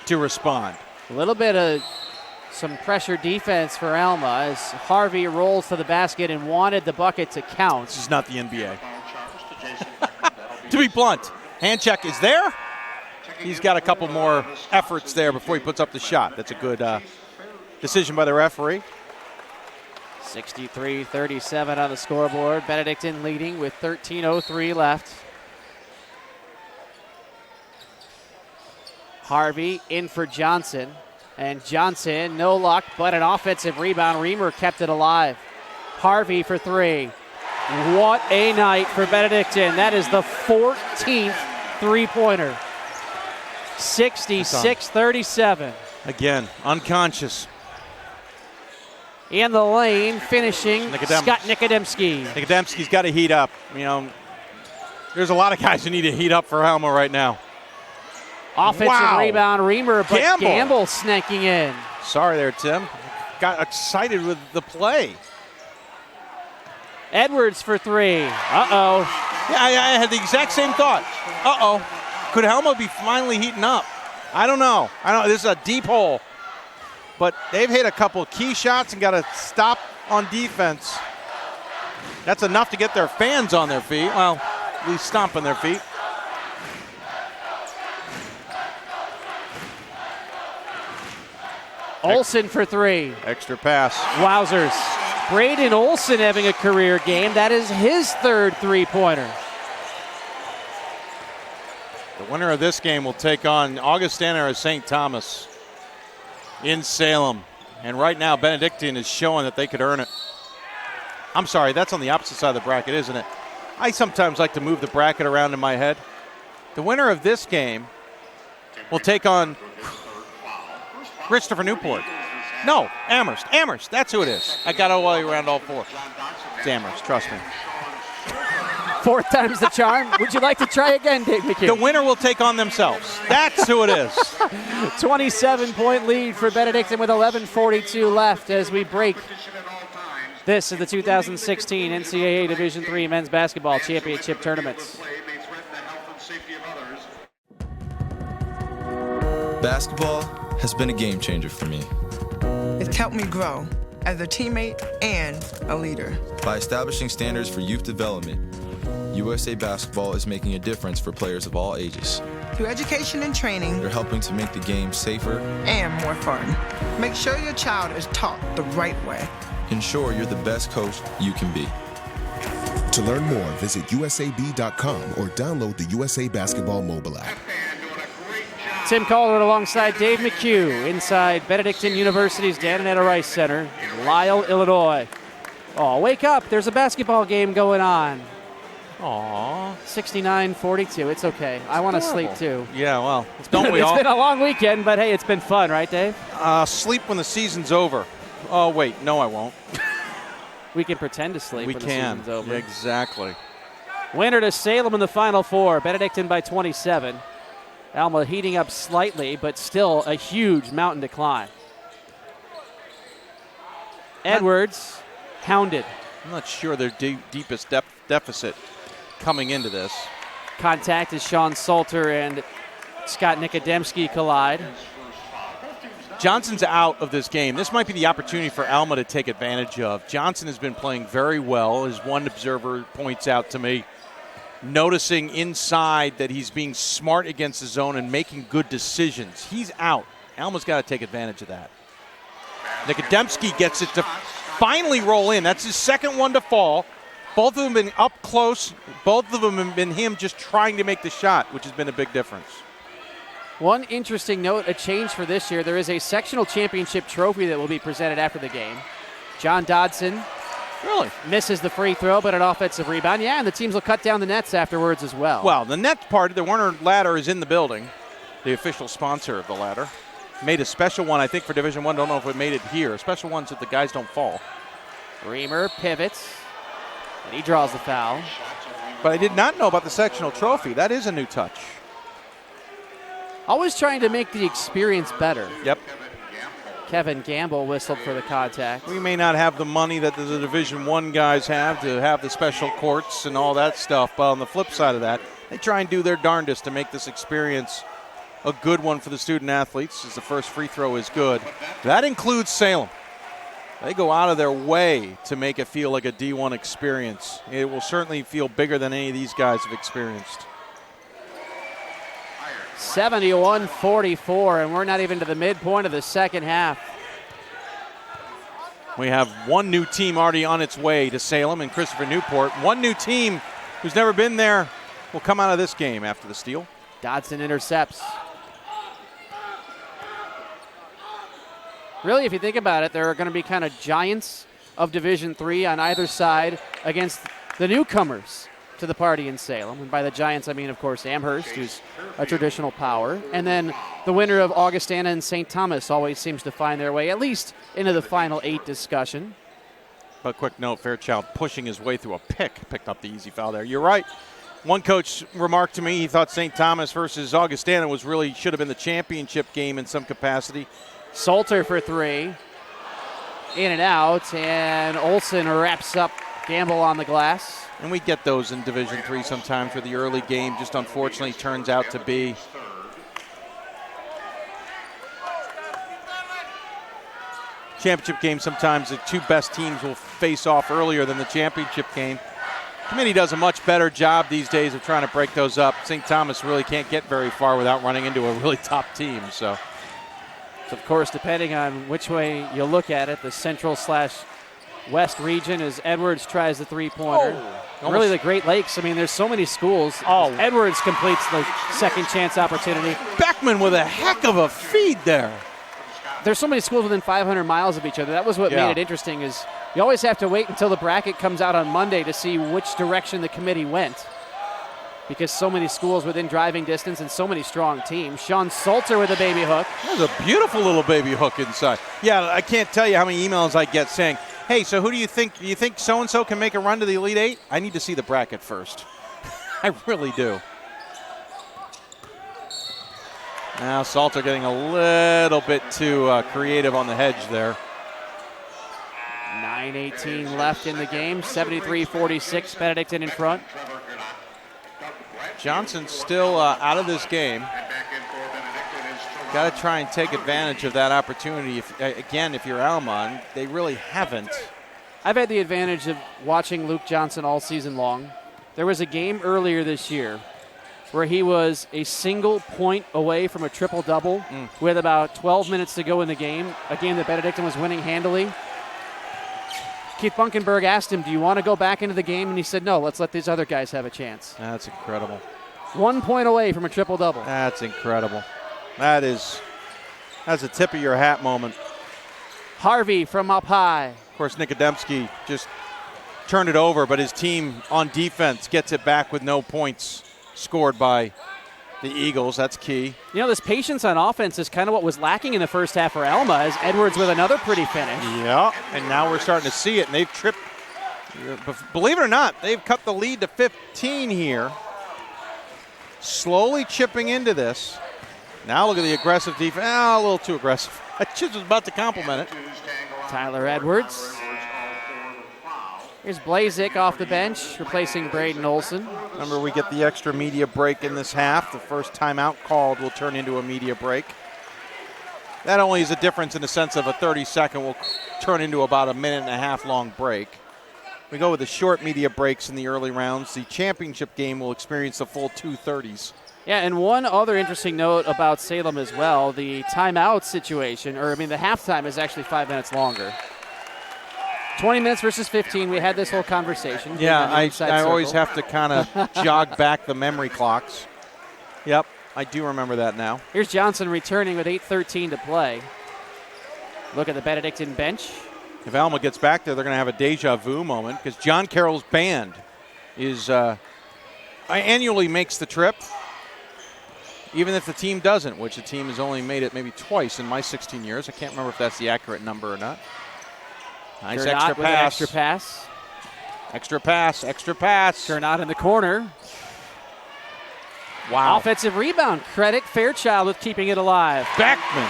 Speaker 16: to respond.
Speaker 15: A little bit of some pressure defense for Alma as Harvey rolls to the basket and wanted the bucket to count.
Speaker 16: This is not the NBA. To be blunt, hand check is there. He's got a couple more efforts there before he puts up the shot. That's a good decision by the referee.
Speaker 15: 63-37 on the scoreboard. Benedictine leading with 13:03 left. Harvey in for Johnson. And Johnson, no luck, but an offensive rebound. Reamer kept it alive. Harvey for 3. What a night for Benedictine. That is the 14th three-pointer. 66-37.
Speaker 16: Again, unconscious.
Speaker 15: In the lane, finishing Scott Nikodemski.
Speaker 16: Nikodemski's got to heat up. You know, there's a lot of guys who need to heat up for Alma right now.
Speaker 15: Offensive rebound, Reamer, but Gamble snaking in.
Speaker 16: Sorry there, Tim. Got excited with the play.
Speaker 15: Edwards for 3. Uh-oh.
Speaker 16: Yeah, I had the exact same thought. Uh-oh. Could Alma be finally heating up? I don't know. This is a deep hole. But they've hit a couple key shots and got to stop on defense. That's enough to get their fans on their feet. Well, at least stomping their feet.
Speaker 15: Olsen for 3.
Speaker 16: Extra pass.
Speaker 15: Wowzers. Braden Olsen having a career game. That is his 3rd three-pointer.
Speaker 16: The winner of this game will take on Augustana or St. Thomas in Salem. And right now, Benedictine is showing that they could earn it. I'm sorry, that's on the opposite side of the bracket, isn't it? I sometimes like to move the bracket around in my head. The winner of this game will take on Christopher Newport. No, Amherst. Amherst, that's who it is. I got all the way around all 4. It's Amherst, trust me.
Speaker 15: 4th time's the charm. Would you like to try again, Dave McHugh?
Speaker 16: The winner will take on themselves. That's who it is.
Speaker 15: 27-point lead for Benedictine with 11:42 left as we break. This is the 2016 NCAA Division III Men's Basketball Championship Tournaments.
Speaker 22: Basketball has been a game changer for me.
Speaker 23: It's helped me grow as a teammate and a leader.
Speaker 22: By establishing standards for youth development, USA Basketball is making a difference for players of all ages.
Speaker 23: Through education and training,
Speaker 22: they're helping to make the game safer
Speaker 23: and more fun. Make sure your child is taught the right way.
Speaker 22: Ensure you're the best coach you can be.
Speaker 24: To learn more, visit usab.com or download the USA Basketball mobile app.
Speaker 15: Tim Calderwood alongside Dave McHugh inside Benedictine University's Dan and Etta Rice Center, Lisle, Illinois. Oh, wake up. There's a basketball game going on.
Speaker 16: Aw.
Speaker 15: 69-42. It's okay. I want to sleep too.
Speaker 16: Yeah, well, don't we all?
Speaker 15: It's been a long weekend, but hey, it's been fun, right, Dave?
Speaker 16: Sleep when the season's over. Oh, wait. No, I won't.
Speaker 15: We can pretend to sleep when the season's over.
Speaker 16: Exactly.
Speaker 15: Winner to Salem in the Final Four. Benedictine by 27. Alma heating up slightly, but still a huge mountain to climb. Edwards hounded.
Speaker 16: I'm not sure their deepest deficit coming into this.
Speaker 15: Contact as Sean Salter and Scott Nikodemski collide.
Speaker 16: Johnson's out of this game. This might be the opportunity for Alma to take advantage of. Johnson has been playing very well, as one observer points out to me, noticing inside that he's being smart against the zone and making good decisions. He's out. Alma's got to take advantage of that. Nikodemski gets it to finally roll in. That's his second one to fall. Both of them have been up close. Both of them have been him just trying to make the shot, which has been a big difference.
Speaker 15: One interesting note, a change for this year. There is a sectional championship trophy that will be presented after the game. John Dodson misses the free throw, but an offensive rebound. Yeah, and the teams will cut down the nets afterwards as well.
Speaker 16: Well, the net part, the Werner ladder is in the building, the official sponsor of the ladder. Made a special one, I think, for Division I. Don't know if it made it here. A special one so the guys don't fall.
Speaker 15: Reamer pivots, and he draws the foul.
Speaker 16: But I did not know about the sectional trophy. That is a new touch.
Speaker 15: Always trying to make the experience better.
Speaker 16: Yep.
Speaker 15: Kevin Gamble whistled for the contact.
Speaker 16: We may not have the money that the Division I guys have to have the special courts and all that stuff, but on the flip side of that, they try and do their darndest to make this experience a good one for the student athletes, as the first free throw is good. That includes Salem. They go out of their way to make it feel like a D1 experience. It will certainly feel bigger than any of these guys have experienced.
Speaker 15: 71-44, and we're not even to the midpoint of the second half.
Speaker 16: We have one new team already on its way to Salem and Christopher Newport. One new team who's never been there will come out of this game after the steal.
Speaker 15: Dodson intercepts. Really, if you think about it, there are going to be kind of giants of Division III on either side against the newcomers to the party in Salem. And by the giants, I mean, of course, Amherst, who's a traditional power. And then the winner of Augustana and St. Thomas always seems to find their way at least into the Final 8 discussion.
Speaker 16: But quick note, Fairchild pushing his way through a picked up the easy foul there. You're right. One coach remarked to me he thought St. Thomas versus Augustana was really should have been the championship game in some capacity.
Speaker 15: Salter for three. In and out, and Olsen wraps up Gamble on the glass.
Speaker 16: And we get those in Division III sometimes where the early game just unfortunately turns out to be championship game. Sometimes the two best teams will face off earlier than the championship game. Committee does a much better job these days of trying to break those up. St. Thomas really can't get very far without running into a really top team. So
Speaker 15: of course, depending on which way you look at it, the central/west region as Edwards tries the three-pointer. Really the Great Lakes, I mean, there's so many schools. Edwards completes the second chance opportunity.
Speaker 16: Beckman with a heck of a feed there.
Speaker 15: There's so many schools within 500 miles of each other. That was what made it interesting, is you always have to wait until the bracket comes out on Monday to see which direction the committee went, because so many schools within driving distance and so many strong teams. Sean Salter with a baby hook.
Speaker 16: That was a beautiful little baby hook inside. Yeah, I can't tell you how many emails I get saying, hey, so who do you think so-and-so can make a run to the Elite Eight? I need to see the bracket first. I really do. Now Salter getting a little bit too creative on the hedge there.
Speaker 15: 9:18 left in the game, 73-46, Benedictine in front.
Speaker 16: Johnson still out of this game. Got to try and take advantage of that opportunity. If you're Alma, they really haven't.
Speaker 15: I've had the advantage of watching Luke Johnson all season long. There was a game earlier this year where he was a single point away from a triple-double with about 12 minutes to go in the game, a game that Benedictine was winning handily. Keith Bunkenberg asked him, do you want to go back into the game? And he said, no, let's let these other guys have a chance.
Speaker 16: That's incredible.
Speaker 15: 1 point away from a triple-double.
Speaker 16: That's incredible. That's a tip of your hat moment.
Speaker 15: Harvey from up high.
Speaker 16: Of course, Nikodemski just turned it over, but his team on defense gets it back with no points scored by the Eagles. That's key.
Speaker 15: You know, this patience on offense is kind of what was lacking in the first half for Alma, as Edwards with another pretty finish.
Speaker 16: Yeah, and now we're starting to see it, and they've tripped Believe it or not, they've cut the lead to 15 here. Slowly chipping into this. Now look at the aggressive defense. A little too aggressive. I just was about to compliment it.
Speaker 15: Tyler Edwards. Here's Blazik off the bench, replacing Braden Olson.
Speaker 16: Remember, we get the extra media break in this half. The first timeout called will turn into a media break. That only is a difference in the sense of a 30-second will turn into about a minute and a half long break. We go with the short media breaks in the early rounds. The championship game will experience the full 2:30s.
Speaker 15: Yeah, and one other interesting note about Salem as well, the timeout situation, the halftime is actually 5 minutes longer. 20 minutes versus 15. We had this whole conversation.
Speaker 16: Yeah, I always have to kind of jog back the memory clocks. Yep, I do remember that now.
Speaker 15: Here's Johnson returning with 8:13 to play. Look at the Benedictine bench.
Speaker 16: If Alma gets back there, they're going to have a deja vu moment because John Carroll's band is annually makes the trip, even if the team doesn't, which the team has only made it maybe twice in my 16 years. I can't remember if that's the accurate number or not. Nice extra pass.
Speaker 15: Extra pass.
Speaker 16: Extra pass. Extra pass.
Speaker 15: Gernot in the corner.
Speaker 16: Wow.
Speaker 15: Offensive rebound. Credit Fairchild with keeping it alive.
Speaker 16: Beckman.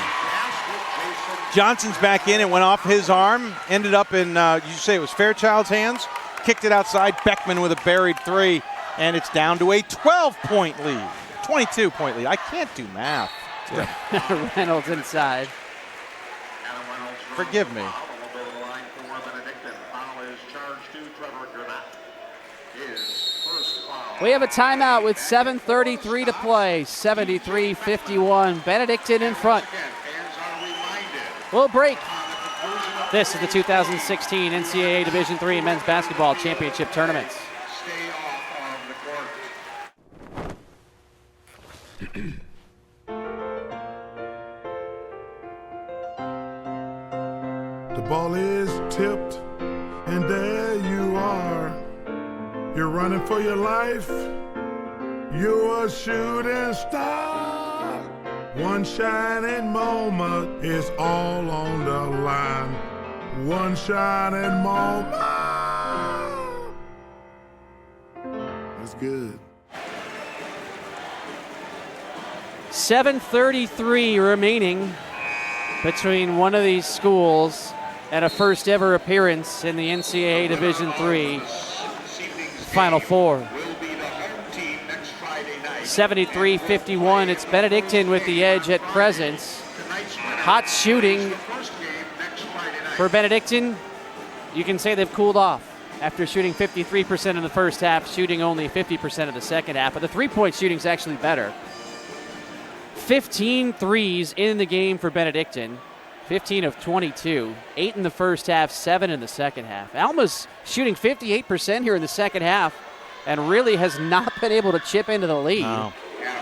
Speaker 16: Johnson's back in. It went off his arm. Ended up in, did you say it was Fairchild's hands? Kicked it outside. Beckman with a buried three. And it's down to a 12-point lead. 22-point lead. I can't do math.
Speaker 15: Reynolds inside.
Speaker 16: Forgive me.
Speaker 15: We have a timeout with 7:33 to play. 73-51. Benedictine in front. We'll break. This is the 2016 NCAA Division III Men's Basketball Championship Tournaments.
Speaker 7: The ball is tipped, and there you are. You're running for your life. You're a shooting star. One shining moment is all on the line. One shining moment. That's good.
Speaker 15: 7:33 remaining between one of these schools and a first ever appearance in the NCAA Division III Final Four. 73-51. It's Benedictine with the edge at present. Hot shooting for Benedictine. You can say they've cooled off after shooting 53% in the first half, shooting only 50% in the second half. But the three-point shooting is actually better. 15 threes in the game for Benedictine. 15 of 22. 8 in the first half, 7 in the second half. Alma's shooting 58% here in the second half and really has not been able to chip into the lead.
Speaker 16: No.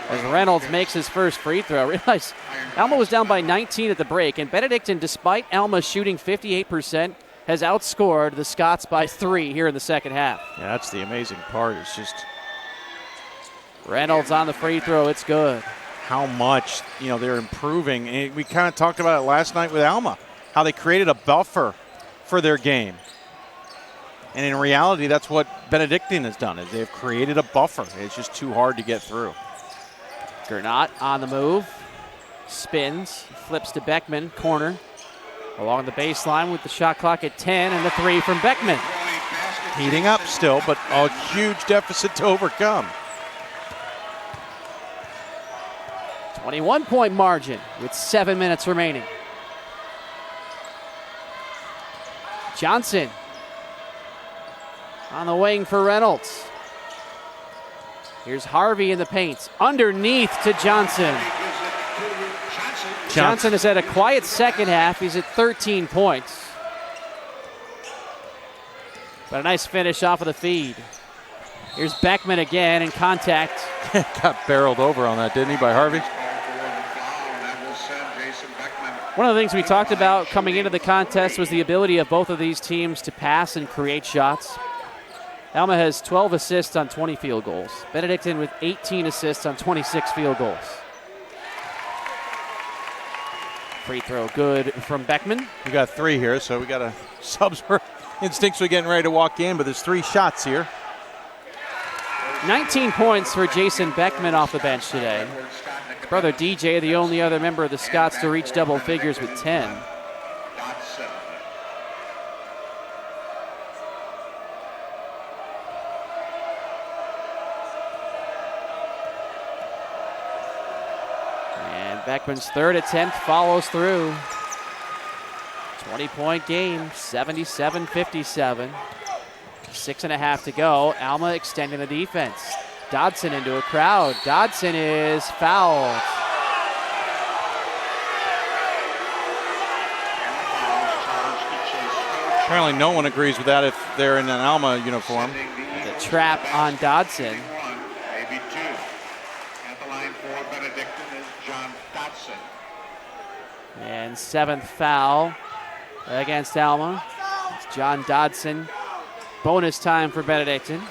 Speaker 15: As Reynolds makes his first free throw. Realize Alma was down by 19 at the break, and Benedictine, despite Alma shooting 58%, has outscored the Scots by 3 here in the second half.
Speaker 16: Yeah, that's the amazing part. It's just
Speaker 15: Reynolds on the free throw. It's good.
Speaker 16: How much they're improving. And we kind of talked about it last night with Alma, how they created a buffer for their game. And in reality, that's what Benedictine has done, is they've created a buffer. It's just too hard to get through.
Speaker 15: Gernot on the move. Spins. Flips to Beckman. Corner. Along the baseline with the shot clock at 10 and the three from Beckman.
Speaker 16: Heating up still, but a huge deficit to overcome.
Speaker 15: 21-point margin with 7 minutes remaining. Johnson on the wing for Reynolds. Here's Harvey in the paint. Underneath to Johnson. Johnson has had a quiet second half. He's at 13 points. But a nice finish off of the feed. Here's Beckman again in contact.
Speaker 16: Got barreled over on that, didn't he, by Harvey?
Speaker 15: One of the things we talked about coming into the contest was the ability of both of these teams to pass and create shots. Alma has 12 assists on 20 field goals. Benedictine with 18 assists on 26 field goals. Free throw good from Beckman.
Speaker 16: We got 3 here, so we got a subs instinctually getting ready to walk in, but there's 3 shots here.
Speaker 15: 19 points for Jason Beckman off the bench today. His brother DJ, the only other member of the Scots to reach double figures with 10. And Beckman's third attempt follows through. 20-point game, 77-57. 6.5 to go. Alma extending the defense. Dodson into a crowd. Dodson is fouled.
Speaker 16: Apparently no one agrees with that if they're in an Alma uniform.
Speaker 15: The trap on Dodson.
Speaker 17: Maybe 2. At the line for Benedictine is John Dodson.
Speaker 15: And 7th foul against Alma. It's John Dodson. Bonus time for Benedictine.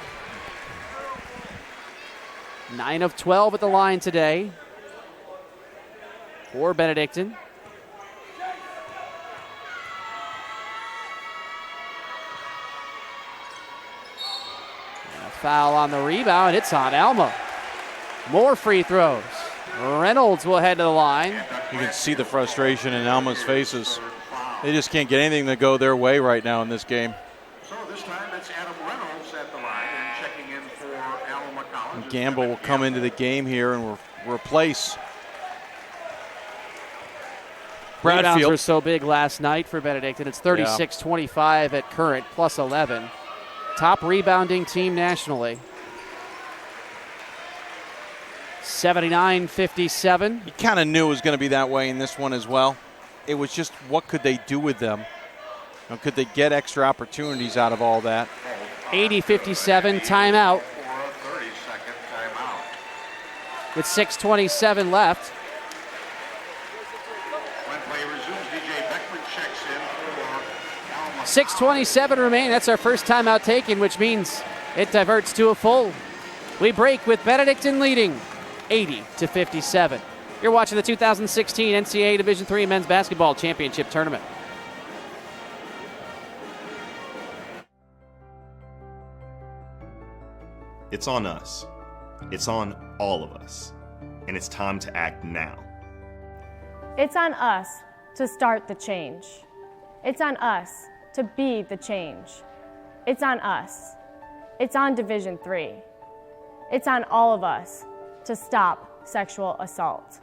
Speaker 15: 9 of 12 at the line today for Benedictine. And a foul on the rebound. It's on Alma. More free throws. Reynolds will head to the line.
Speaker 16: You can see the frustration in Alma's faces. They just can't get anything to go their way right now in this game.
Speaker 17: So this time it's Adam Reynolds at the line and checking in for Alma College.
Speaker 16: And Gamble will come into the game here and replace
Speaker 15: Rebounds
Speaker 16: Bradfield.
Speaker 15: were so big last night for Benedictine. It's 36-25 at current, plus 11. Top rebounding team nationally. 79-57.
Speaker 16: You kind of knew it was going to be that way in this one as well. It was just what could they do with them? Could they get extra opportunities out of all that?
Speaker 15: 80-57, timeout. With 6:27 left.
Speaker 17: When play resumes, DJ Beckman checks in for Alma.
Speaker 15: 6:27 remain. That's our first timeout taken, which means it diverts to a full. We break with Benedictine leading 80-57. You're watching the 2016 NCAA Division III Men's Basketball Championship Tournament.
Speaker 8: It's on us. It's on all of us. And it's time to act now.
Speaker 9: It's on us to start the change. It's on us to be the change. It's on us. It's on Division III. It's on all of us to stop sexual assault.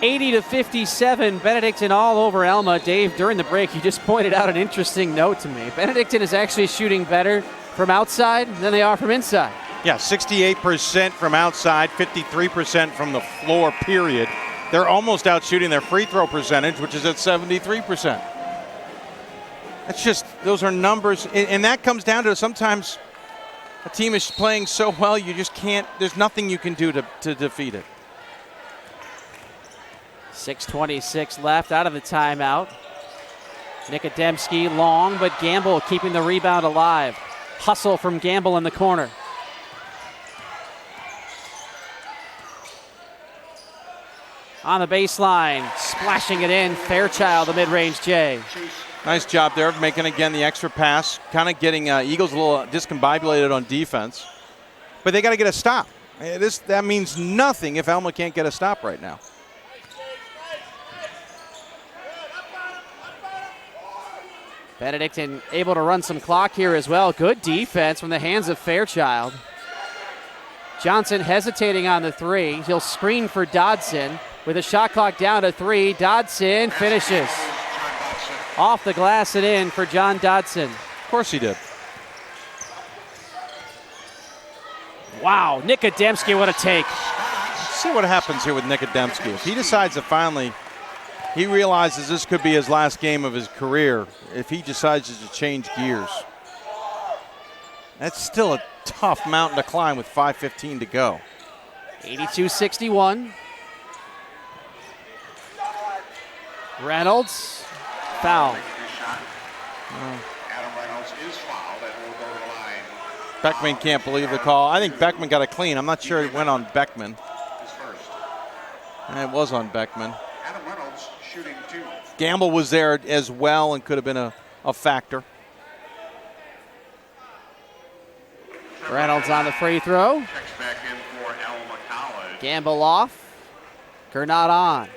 Speaker 15: (80-57), Benedictine all over Alma. Dave, during the break, you just pointed out an interesting note to me. Benedictine is actually shooting better from outside than they are from inside.
Speaker 16: Yeah, 68% from outside, 53% from the floor, period. They're almost out shooting their free throw percentage, which is at 73%. That's just, those are numbers, and that comes down to sometimes a team is playing so well, you just can't, there's nothing you can do to defeat it.
Speaker 15: 6:26 left out of the timeout. Nikodemski long, but Gamble keeping the rebound alive. Hustle from Gamble in the corner. On the baseline, splashing it in, Fairchild, the mid-range J.
Speaker 16: Nice job there of making, again, the extra pass, kind of getting Eagles a little discombobulated on defense. But they got to get a stop. That means nothing if Alma can't get a stop right now.
Speaker 15: Benedictine able to run some clock here as well. Good defense from the hands of Fairchild. Johnson hesitating on the three. He'll screen for Dodson with a shot clock down to 3. Dodson finishes. Off the glass and in for John Dodson.
Speaker 16: Of course he did.
Speaker 15: Wow, Nikodemski, what a take.
Speaker 16: Let's see what happens here with Nikodemski. If he decides to finally, he realizes this could be his last game of his career, if he decides to change gears. That's still a tough mountain to climb with 5:15 to go.
Speaker 15: 82-61. Reynolds, foul.
Speaker 17: Adam Reynolds is fouled and will go to the line
Speaker 16: Beckman can't believe the call. I think Beckman got a clean. I'm not sure it went on Beckman. And it was on Beckman. Gamble was there as well and could have been a factor.
Speaker 15: Reynolds on the free throw. Gamble off. Gernot on.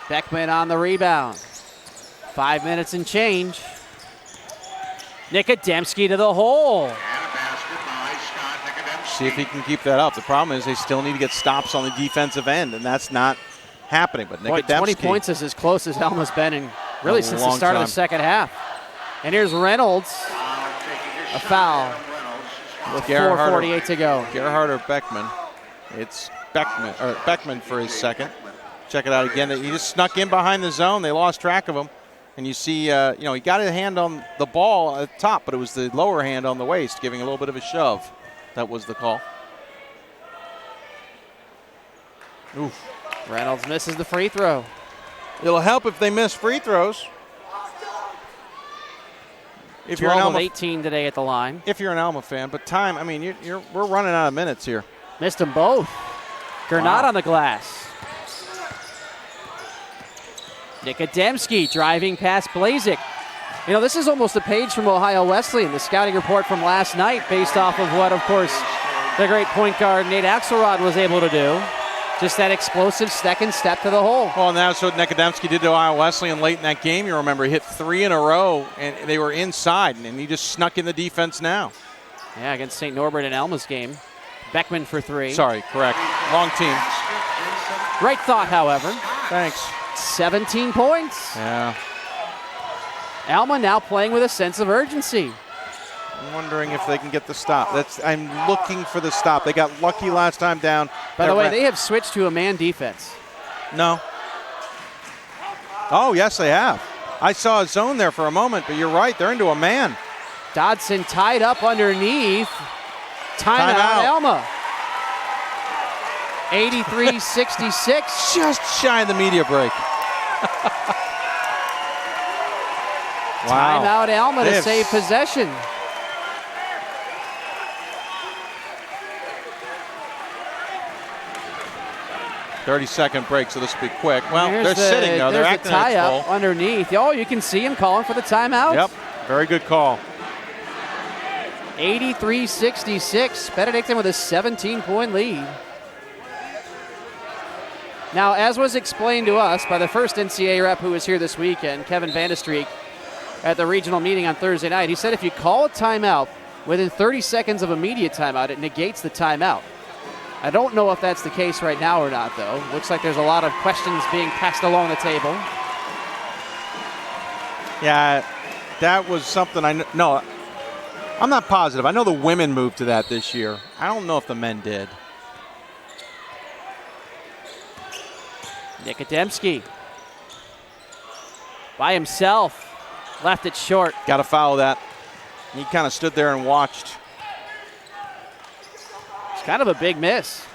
Speaker 15: Beckman on the rebound. 5 minutes and change. Nikodemski to the hole.
Speaker 16: See if he can keep that up. The problem is they still need to get stops on the defensive end, and that's not happening. But Nikodemski,
Speaker 15: 20 points is as close as Alma's been in really since the start of the second half. And here's Reynolds. A foul with 4:48 to go.
Speaker 16: Gerhardt or Beckman. It's Beckman for his second. Check it out again. He just snuck in behind the zone. They lost track of him. And you see, he got his hand on the ball at the top, but it was the lower hand on the waist, giving a little bit of a shove. That was the call.
Speaker 15: Oof. Reynolds misses the free throw.
Speaker 16: It'll help if they miss free throws.
Speaker 15: If 12 of 18 today at the line.
Speaker 16: If you're an Alma fan, but time, I mean, we're running out of minutes here.
Speaker 15: Missed them both. Gernot on the glass. Nikodemski driving past Blazik. This is almost a page from Ohio Wesleyan, the scouting report from last night, based off of what, of course, the great point guard Nate Axelrod was able to do. Just that explosive second step to the hole.
Speaker 16: Well, and that's what Nikodemski did to Ohio Wesleyan late in that game. You remember, he hit 3 in a row, and they were inside, and he just snuck in the defense now.
Speaker 15: Yeah, against St. Norbert in Alma's game. Beckman for 3.
Speaker 16: Sorry, correct. Wrong team.
Speaker 15: Right thought, however.
Speaker 16: Thanks.
Speaker 15: 17 points.
Speaker 16: Yeah.
Speaker 15: Alma now playing with a sense of urgency.
Speaker 16: I'm wondering if they can get the stop. I'm looking for the stop. They got lucky last time down.
Speaker 15: By the way, they have switched to a man defense.
Speaker 16: No. Oh, yes, they have. I saw a zone there for a moment, but you're right. They're into a man.
Speaker 15: Dodson tied up underneath. Timeout, Alma. 83-66.
Speaker 16: Just shy of the media break. Wow.
Speaker 15: Timeout Alma to save possession.
Speaker 16: .30-second break, so this will be quick. Well, they're sitting, though. They're acting
Speaker 15: tie
Speaker 16: at
Speaker 15: up underneath. Oh, you can see him calling for the timeout.
Speaker 16: Yep, very good call.
Speaker 15: 83-66. Benedictine with a 17-point lead. Now, as was explained to us by the first NCAA rep who was here this weekend, Kevin Vandestreek, at the regional meeting on Thursday night, he said if you call a timeout within 30 seconds of a media timeout, it negates the timeout. I don't know if that's the case right now or not, though. Looks like there's a lot of questions being passed along the table.
Speaker 16: Yeah, that was something no, I'm not positive. I know the women moved to that this year. I don't know if the men did.
Speaker 15: Nikodemski by himself. Left it short.
Speaker 16: Got to foul that. He kind of stood there and watched.
Speaker 15: It's kind of a big miss.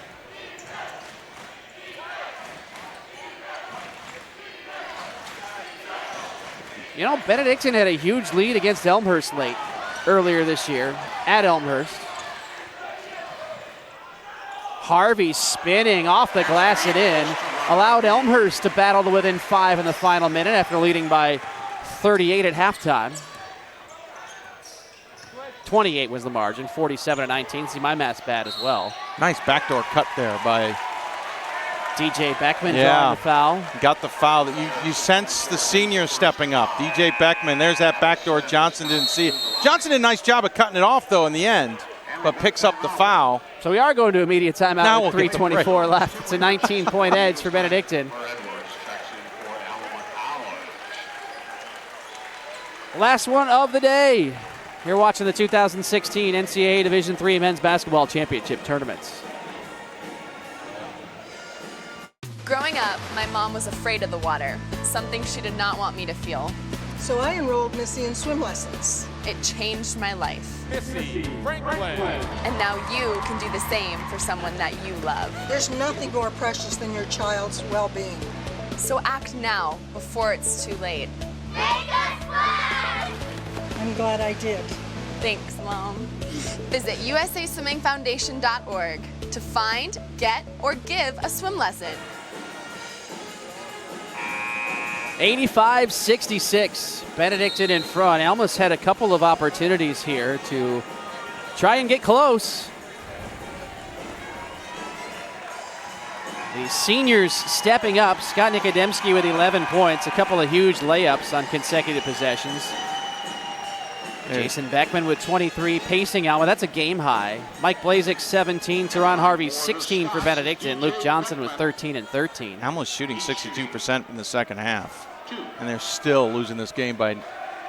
Speaker 15: Benedictine had a huge lead against Elmhurst earlier this year at Elmhurst. Harvey spinning off the glass and in. Allowed Elmhurst to battle to within 5 in the final minute after leading by 38 at halftime. 28 was the margin, 47-19. See, my math's bad as well.
Speaker 16: Nice backdoor cut there by
Speaker 15: DJ Beckman drawing the foul.
Speaker 16: Got the foul. You sense the senior stepping up. DJ Beckman, there's that backdoor. Johnson didn't see it. Johnson did a nice job of cutting it off, though, in the end, but picks up the foul.
Speaker 15: So we are going to immediate timeout
Speaker 16: now
Speaker 15: with 3:24 left. It's a 19-point edge for Benedictine. Last one of the day. You're watching the 2016 NCAA Division III Men's Basketball Championship Tournaments.
Speaker 12: Growing up, my mom was afraid of the water, something she did not want me to feel.
Speaker 14: So I enrolled Missy in swim lessons.
Speaker 12: It changed my life.
Speaker 16: Missy Franklin.
Speaker 12: And now you can do the same for someone that you love.
Speaker 14: There's nothing more precious than your child's well-being.
Speaker 12: So act now before it's too late.
Speaker 13: Make us swim!
Speaker 14: I'm glad I did.
Speaker 12: Thanks, Mom. Visit usaswimmingfoundation.org to find, get, or give a swim lesson.
Speaker 15: 85-66, Benedictine in front. Alma's had a couple of opportunities here to try and get close. The seniors stepping up. Scott Nikodemski with 11 points, a couple of huge layups on consecutive possessions. Jason Beckman with 23, pacing Alma. That's a game high. Mike Blazek, 17. Teron Harvey, 16 for Benedictine. Luke Johnson with 13 and 13.
Speaker 16: Almost shooting 62% in the second half. And they're still losing this game by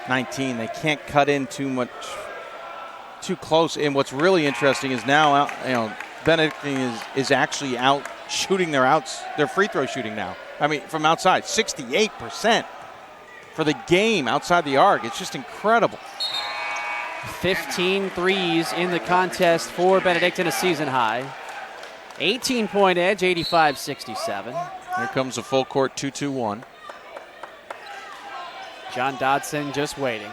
Speaker 16: 19. They can't cut in too close. And what's really interesting is now, Benedictine is actually out shooting their free throw shooting now. I mean, from outside, 68% for the game outside the arc. It's just incredible.
Speaker 15: 15 threes in the contest for Benedictine, a season high. 18-point edge, 85-67.
Speaker 16: Here comes a full court 2-2-1.
Speaker 15: John Dodson just waiting.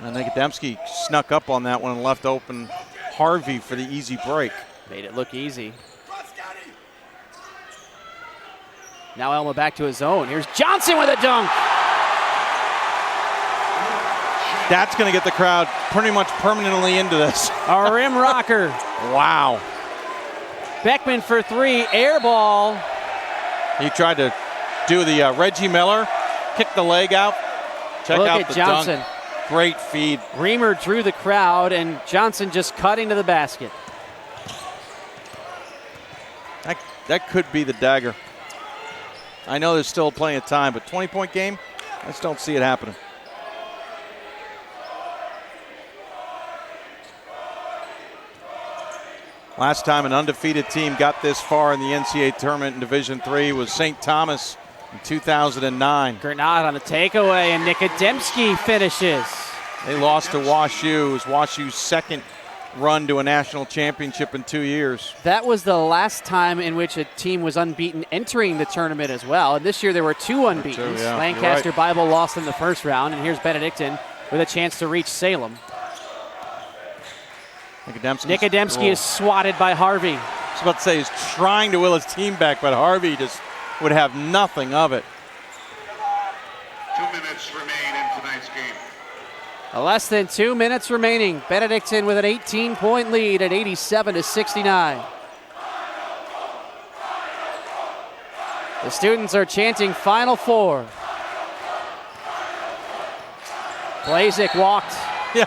Speaker 16: And Nikodemski snuck up on that one and left open Harvey for the easy break.
Speaker 15: Made it look easy. Now Alma back to his own. Here's Johnson with a dunk.
Speaker 16: That's going to get the crowd pretty much permanently into this.
Speaker 15: A rim rocker.
Speaker 16: Wow.
Speaker 15: Beckman for three, air ball.
Speaker 16: He tried to do the Reggie Miller, kick the leg out. Check
Speaker 15: Look
Speaker 16: out
Speaker 15: at
Speaker 16: the
Speaker 15: Johnson.
Speaker 16: dunk. Great feed.
Speaker 15: Reamer drew the crowd, and Johnson just cutting to the basket.
Speaker 16: That could be the dagger. I know there's still plenty of time, but 20-point game, I just don't see it happening. Last time an undefeated team got this far in the NCAA tournament in Division III was St. Thomas in 2009.
Speaker 15: Granat on the takeaway, and Nikodemski finishes.
Speaker 16: They lost to WashU. It was WashU's second run to a national championship in 2 years.
Speaker 15: That was the last time in which a team was unbeaten entering the tournament as well. And this year there were two unbeaten.
Speaker 16: Yeah,
Speaker 15: Lancaster
Speaker 16: right.
Speaker 15: Bible lost in the first round, and here's Benedictine with a chance to reach Salem. Nikodemski is swatted by Harvey.
Speaker 16: I was about to say he's trying to will his team back, but Harvey just would have nothing of it.
Speaker 17: 2 minutes remain in tonight's game.
Speaker 15: Less than 2 minutes remaining. Benedictine with an 18-point lead at 87-69. The students are chanting Final Four. Blazek walked.
Speaker 16: Yeah,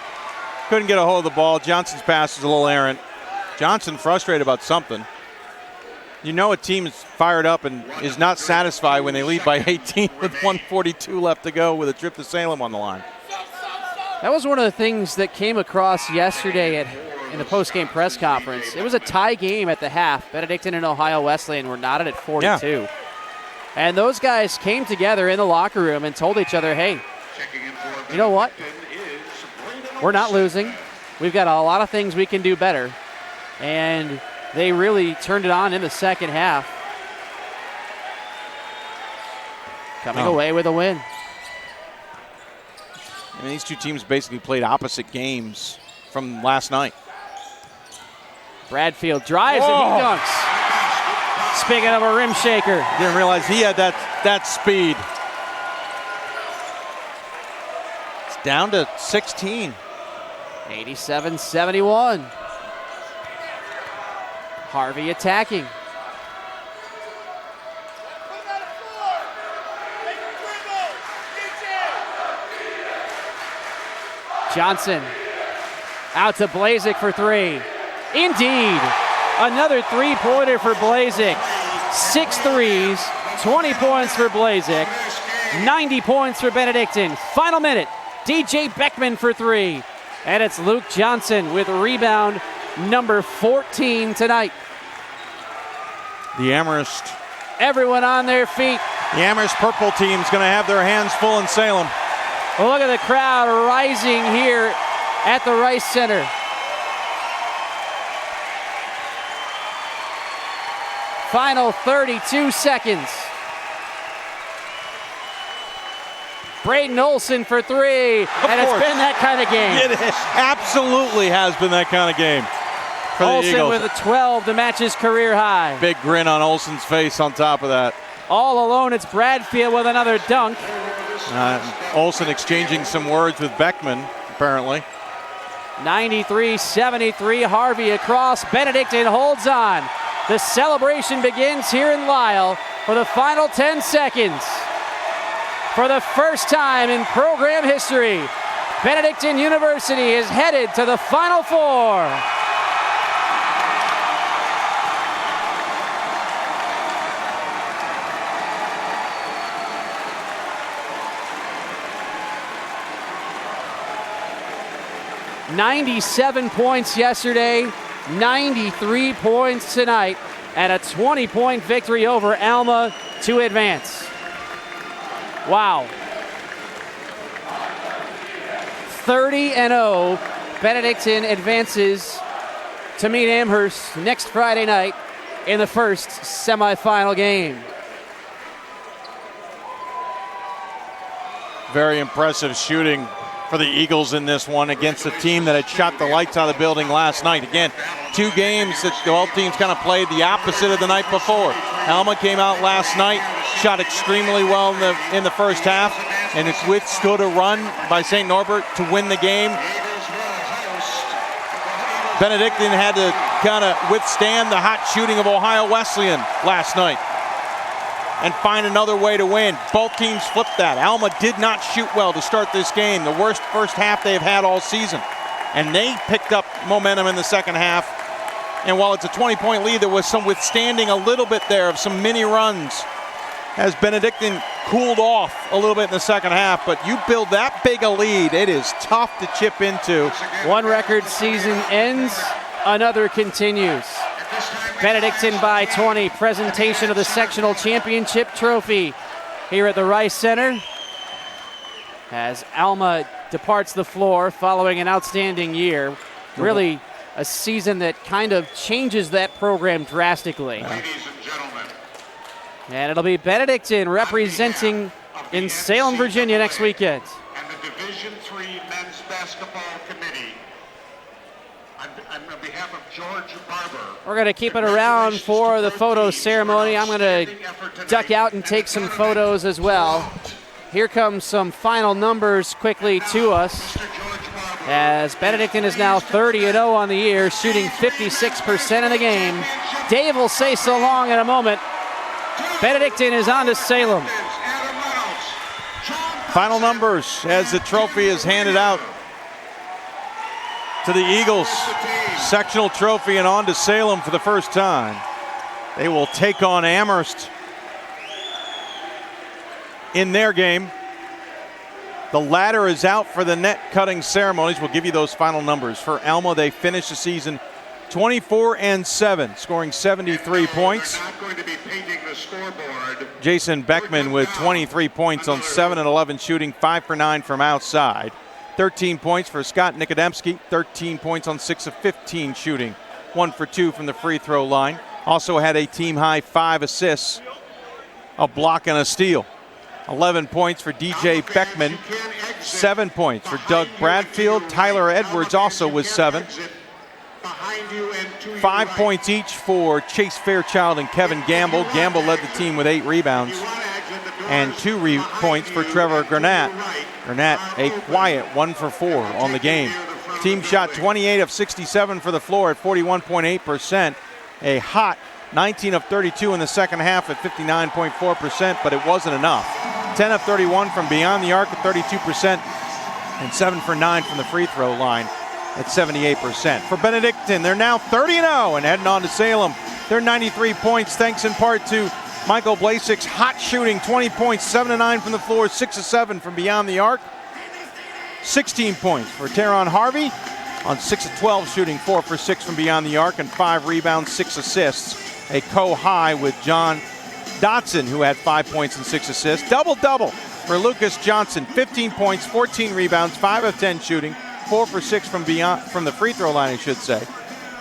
Speaker 16: couldn't get a hold of the ball. Johnson's pass was a little errant. Johnson frustrated about something. You know a team is fired up and is not satisfied when they lead by 18 with 1:42 left to go with a trip to Salem on the line.
Speaker 15: That was one of the things that came across yesterday in the post-game press conference. It was a tie game at the half. Benedictine and Ohio Wesleyan were knotted at 42. Yeah. And those guys came together in the locker room and told each other, hey, you know what? We're not losing. We've got a lot of things we can do better. And they really turned it on in the second half. Coming away with a win.
Speaker 16: I mean, these two teams basically played opposite games from last night.
Speaker 15: Bradfield drives and he dunks. Speaking of a rim shaker.
Speaker 16: Didn't realize he had that speed. It's down to 16.
Speaker 15: 87-71. Harvey attacking. Johnson out to Blazek for three. Indeed, another three-pointer for Blazek. 6 threes, 20 points for Blazek, 90 points for Benedictine. Final minute, DJ Beckman for three. And it's Luke Johnson with rebound number 14 tonight.
Speaker 16: The Amherst.
Speaker 15: Everyone on their feet.
Speaker 16: The Amherst purple team's going to have their hands full in Salem.
Speaker 15: Well, look at the crowd rising here at the Rice Center. Final 32 seconds. Braden Olson for three, and it's been that kind of game.
Speaker 16: It absolutely has been that kind of game for the
Speaker 15: Olson
Speaker 16: Eagles.
Speaker 15: with a 12 to match his career high.
Speaker 16: Big grin on Olson's face on top of that.
Speaker 15: All alone, it's Bradfield with another dunk.
Speaker 16: Olson exchanging some words with Beckman, apparently.
Speaker 15: 93-73, Harvey across. Benedictine holds on. The celebration begins here in Lisle for the final 10 seconds. For the first time in program history, Benedictine University is headed to the Final Four. $97 points yesterday, 93 points tonight, and a 20-point victory over Alma to advance. Wow. 30-0, Benedictine advances to meet Amherst next Friday night in the first semifinal game.
Speaker 16: Very impressive shooting for the Eagles in this one against a team that had shot the lights out of the building last night. Again, two games that both teams kind of played the opposite of the night before. Alma came out last night, shot extremely well in the first half, and it's withstood a run by St. Norbert to win the game. Benedictine had to kind of withstand the hot shooting of Ohio Wesleyan last night and find another way to win. Both teams flipped that. Alma did not shoot well to start this game, the worst first half they've had all season. And they picked up momentum in the second half. And while it's a 20-point lead, there was some withstanding a little bit there of some mini runs as Benedictine cooled off a little bit in the second half. But you build that big a lead, it is tough to chip into.
Speaker 15: One record season ends, another continues. Benedictine by 20, presentation of the sectional championship trophy here at the Rice Center as Alma departs the floor following an outstanding year. Really a season that kind of changes that program drastically. And it'll be Benedictine representing in Salem, Virginia next weekend.
Speaker 17: And the Division III Men's Basketball Committee, on behalf of George Barber.
Speaker 15: We're going to keep it around for the photo ceremony. I'm going to duck out and take some photos as well. Here comes some final numbers quickly to us, as Benedictine is now 30-0 on the year, shooting 56% in the game. Dave will say so long in a moment. Benedictine is on to Salem.
Speaker 16: Final numbers as the trophy is handed out to the Eagles. Sectional trophy and on to Salem for the first time. They will take on Amherst in their game. The ladder is out for the net cutting ceremonies. We'll give you those final numbers. For Alma, they finished the season 24-7, scoring 73 points. Jason Beckman with 23 points on 7-11 shooting, 5 for 9 from outside. 13 points for Scott Nikodemski, 13 points on 6 of 15 shooting, 1 for 2 from the free throw line. Also had a team high 5 assists, a block and a steal. 11 points for DJ Beckman, 7 points for Doug Bradfield. Tyler Edwards also with 7. 5 points each for Chase Fairchild and Kevin Gamble. Gamble led the team with 8 rebounds. And 2 points for Trevor Granat. Granat a quiet 1 for 4 on the game. Team shot 28 of 67 for the floor at 41.8%. A hot 19 of 32 in the second half at 59.4%, but it wasn't enough. 10 of 31 from beyond the arc at 32%, and 7 for 9 from the free throw line at 78%. For Benedictine, they're now 30-0 and heading on to Salem. They're 93 points, thanks in part to Michael Blasic's hot shooting, 20 points, 7 of 9 from the floor, 6 of 7 from beyond the arc. 16 points for Teron Harvey on 6 of 12 shooting, 4 for 6 from beyond the arc, and 5 rebounds, 6 assists. A co-high with John Dotson, who had 5 points and 6 assists. Double-double for Lucas Johnson, 15 points, 14 rebounds, 5 of 10 shooting, 4 for 6 from the free throw line, I should say.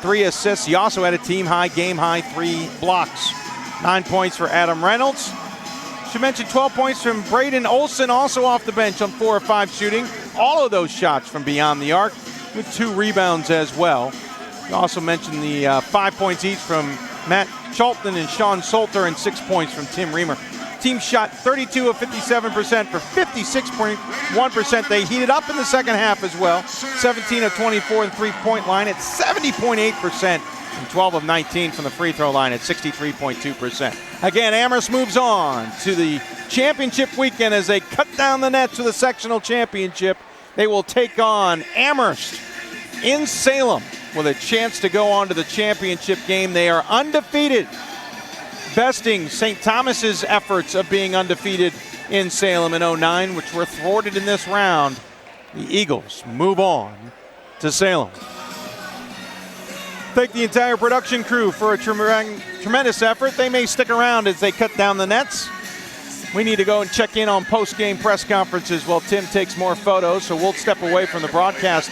Speaker 16: 3 assists. He also had a team-high, game-high 3 blocks. 9 points for Adam Reynolds. Should mention 12 points from Braden Olson, also off the bench on 4 of 5 shooting. All of those shots from beyond the arc, with 2 rebounds as well. You also mentioned the 5 points each from Matt Chalton and Sean Salter, and 6 points from Tim Reamer. Team shot 32 of 57% for 56.1%. They heated up in the second half as well. 17 of 24 in the three-point line at 70.8%, and 12 of 19 from the free throw line at 63.2%. Again, Amherst moves on to the championship weekend as they cut down the nets for the sectional championship. They will take on Amherst in Salem with a chance to go on to the championship game. They are undefeated, besting St. Thomas's efforts of being undefeated in Salem in 09, which were thwarted in this round. The Eagles move on to Salem. Thank the entire production crew for a tremendous effort. They may stick around as they cut down the nets. We need to go and check in on post-game press conferences while Tim takes more photos, so we'll step away from the broadcast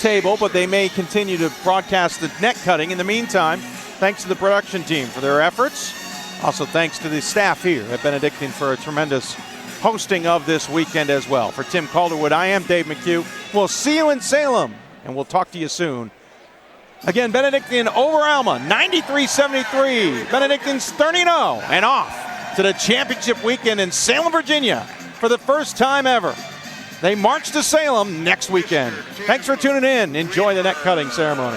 Speaker 16: table, but they may continue to broadcast the net cutting. In the meantime, thanks to the production team for their efforts. Also thanks to the staff here at Benedictine for a tremendous hosting of this weekend as well. For Tim Calderwood, I am Dave McHugh. We'll see you in Salem, and we'll talk to you soon. Again, Benedictine over Alma, 93-73. Benedictine's 30-0 and off to the championship weekend in Salem, Virginia for the first time ever. They march to Salem next weekend. Thanks for tuning in. Enjoy the net cutting ceremony.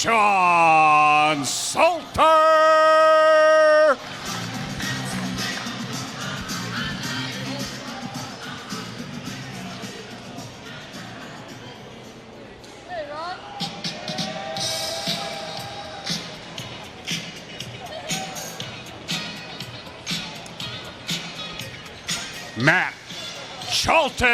Speaker 17: Sean Salter. Matt Chalton.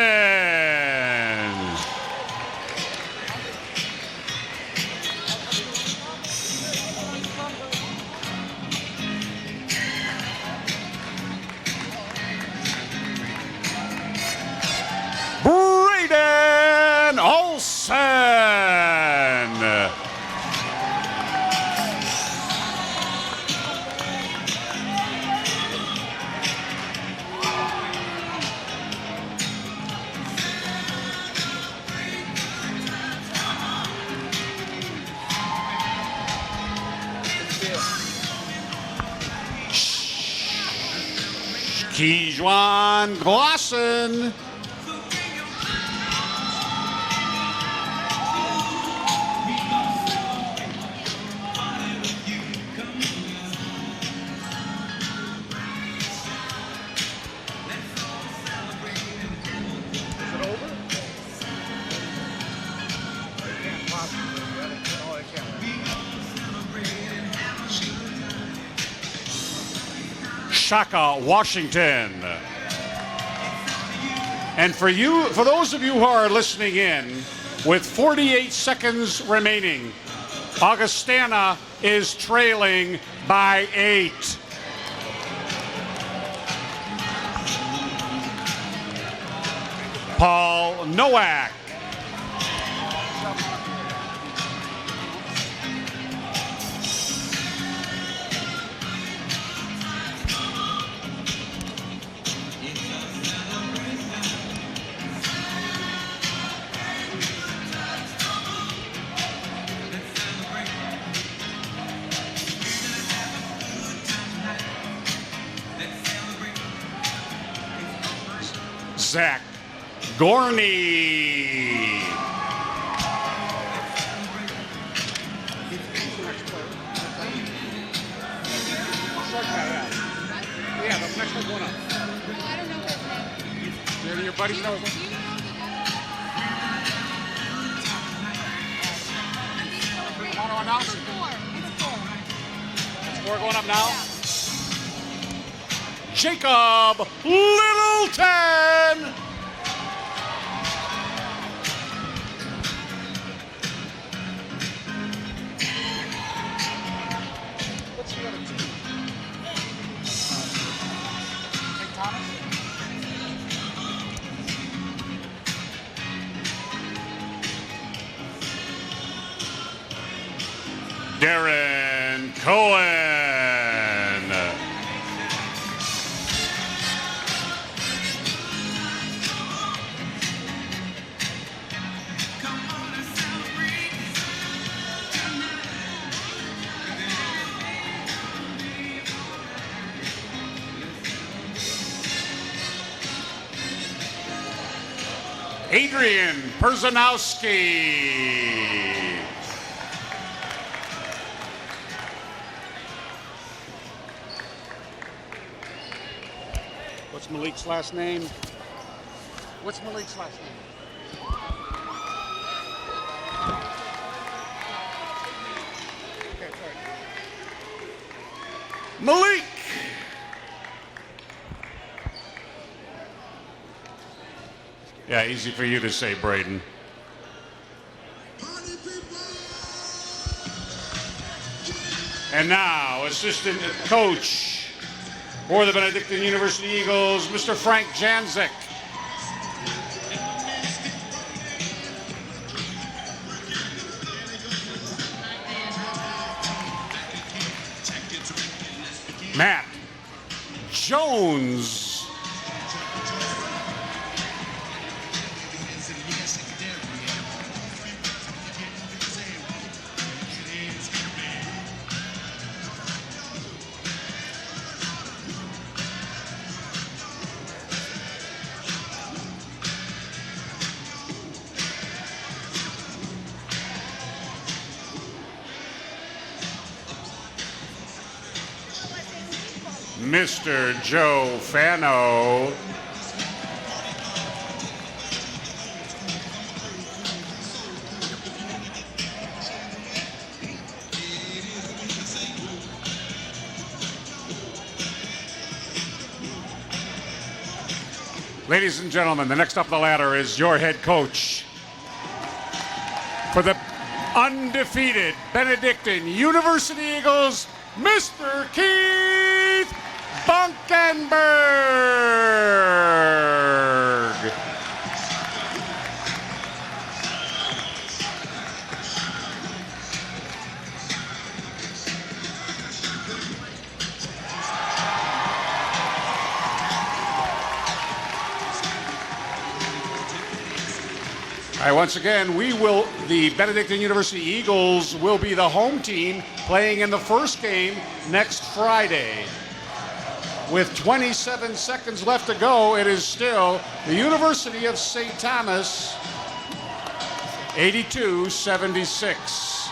Speaker 17: Tijuan Glosson. Shaka Washington. And for those of you who are listening in, with 48 seconds remaining, Augustana is trailing by 8. Paul Nowak. Zach Gorney. Yeah, the next one going up. I don't know where from. Your buddies know. Want to announce it? It's 4 going up now. Yeah. Jacob Littleton. What's the other team? St. Thomas? Darren Cohen. Adrian Perzanowski. What's Malik's last name? What's Malik's last name? Okay, sorry. Malik. Yeah, easy for you to say, Braden. And now, assistant coach for the Benedictine University Eagles, Mr. Frank Janzik. Matt Jones. Mr. Joe Fano. Ladies and gentlemen, the next up the ladder is your head coach for the undefeated Benedictine University Eagles, Mr. Keith Bunkenberg. All right, once again, the Benedictine University Eagles will be the home team playing in the first game next Friday. With 27 seconds left to go, it is still the University of St. Thomas 82-76.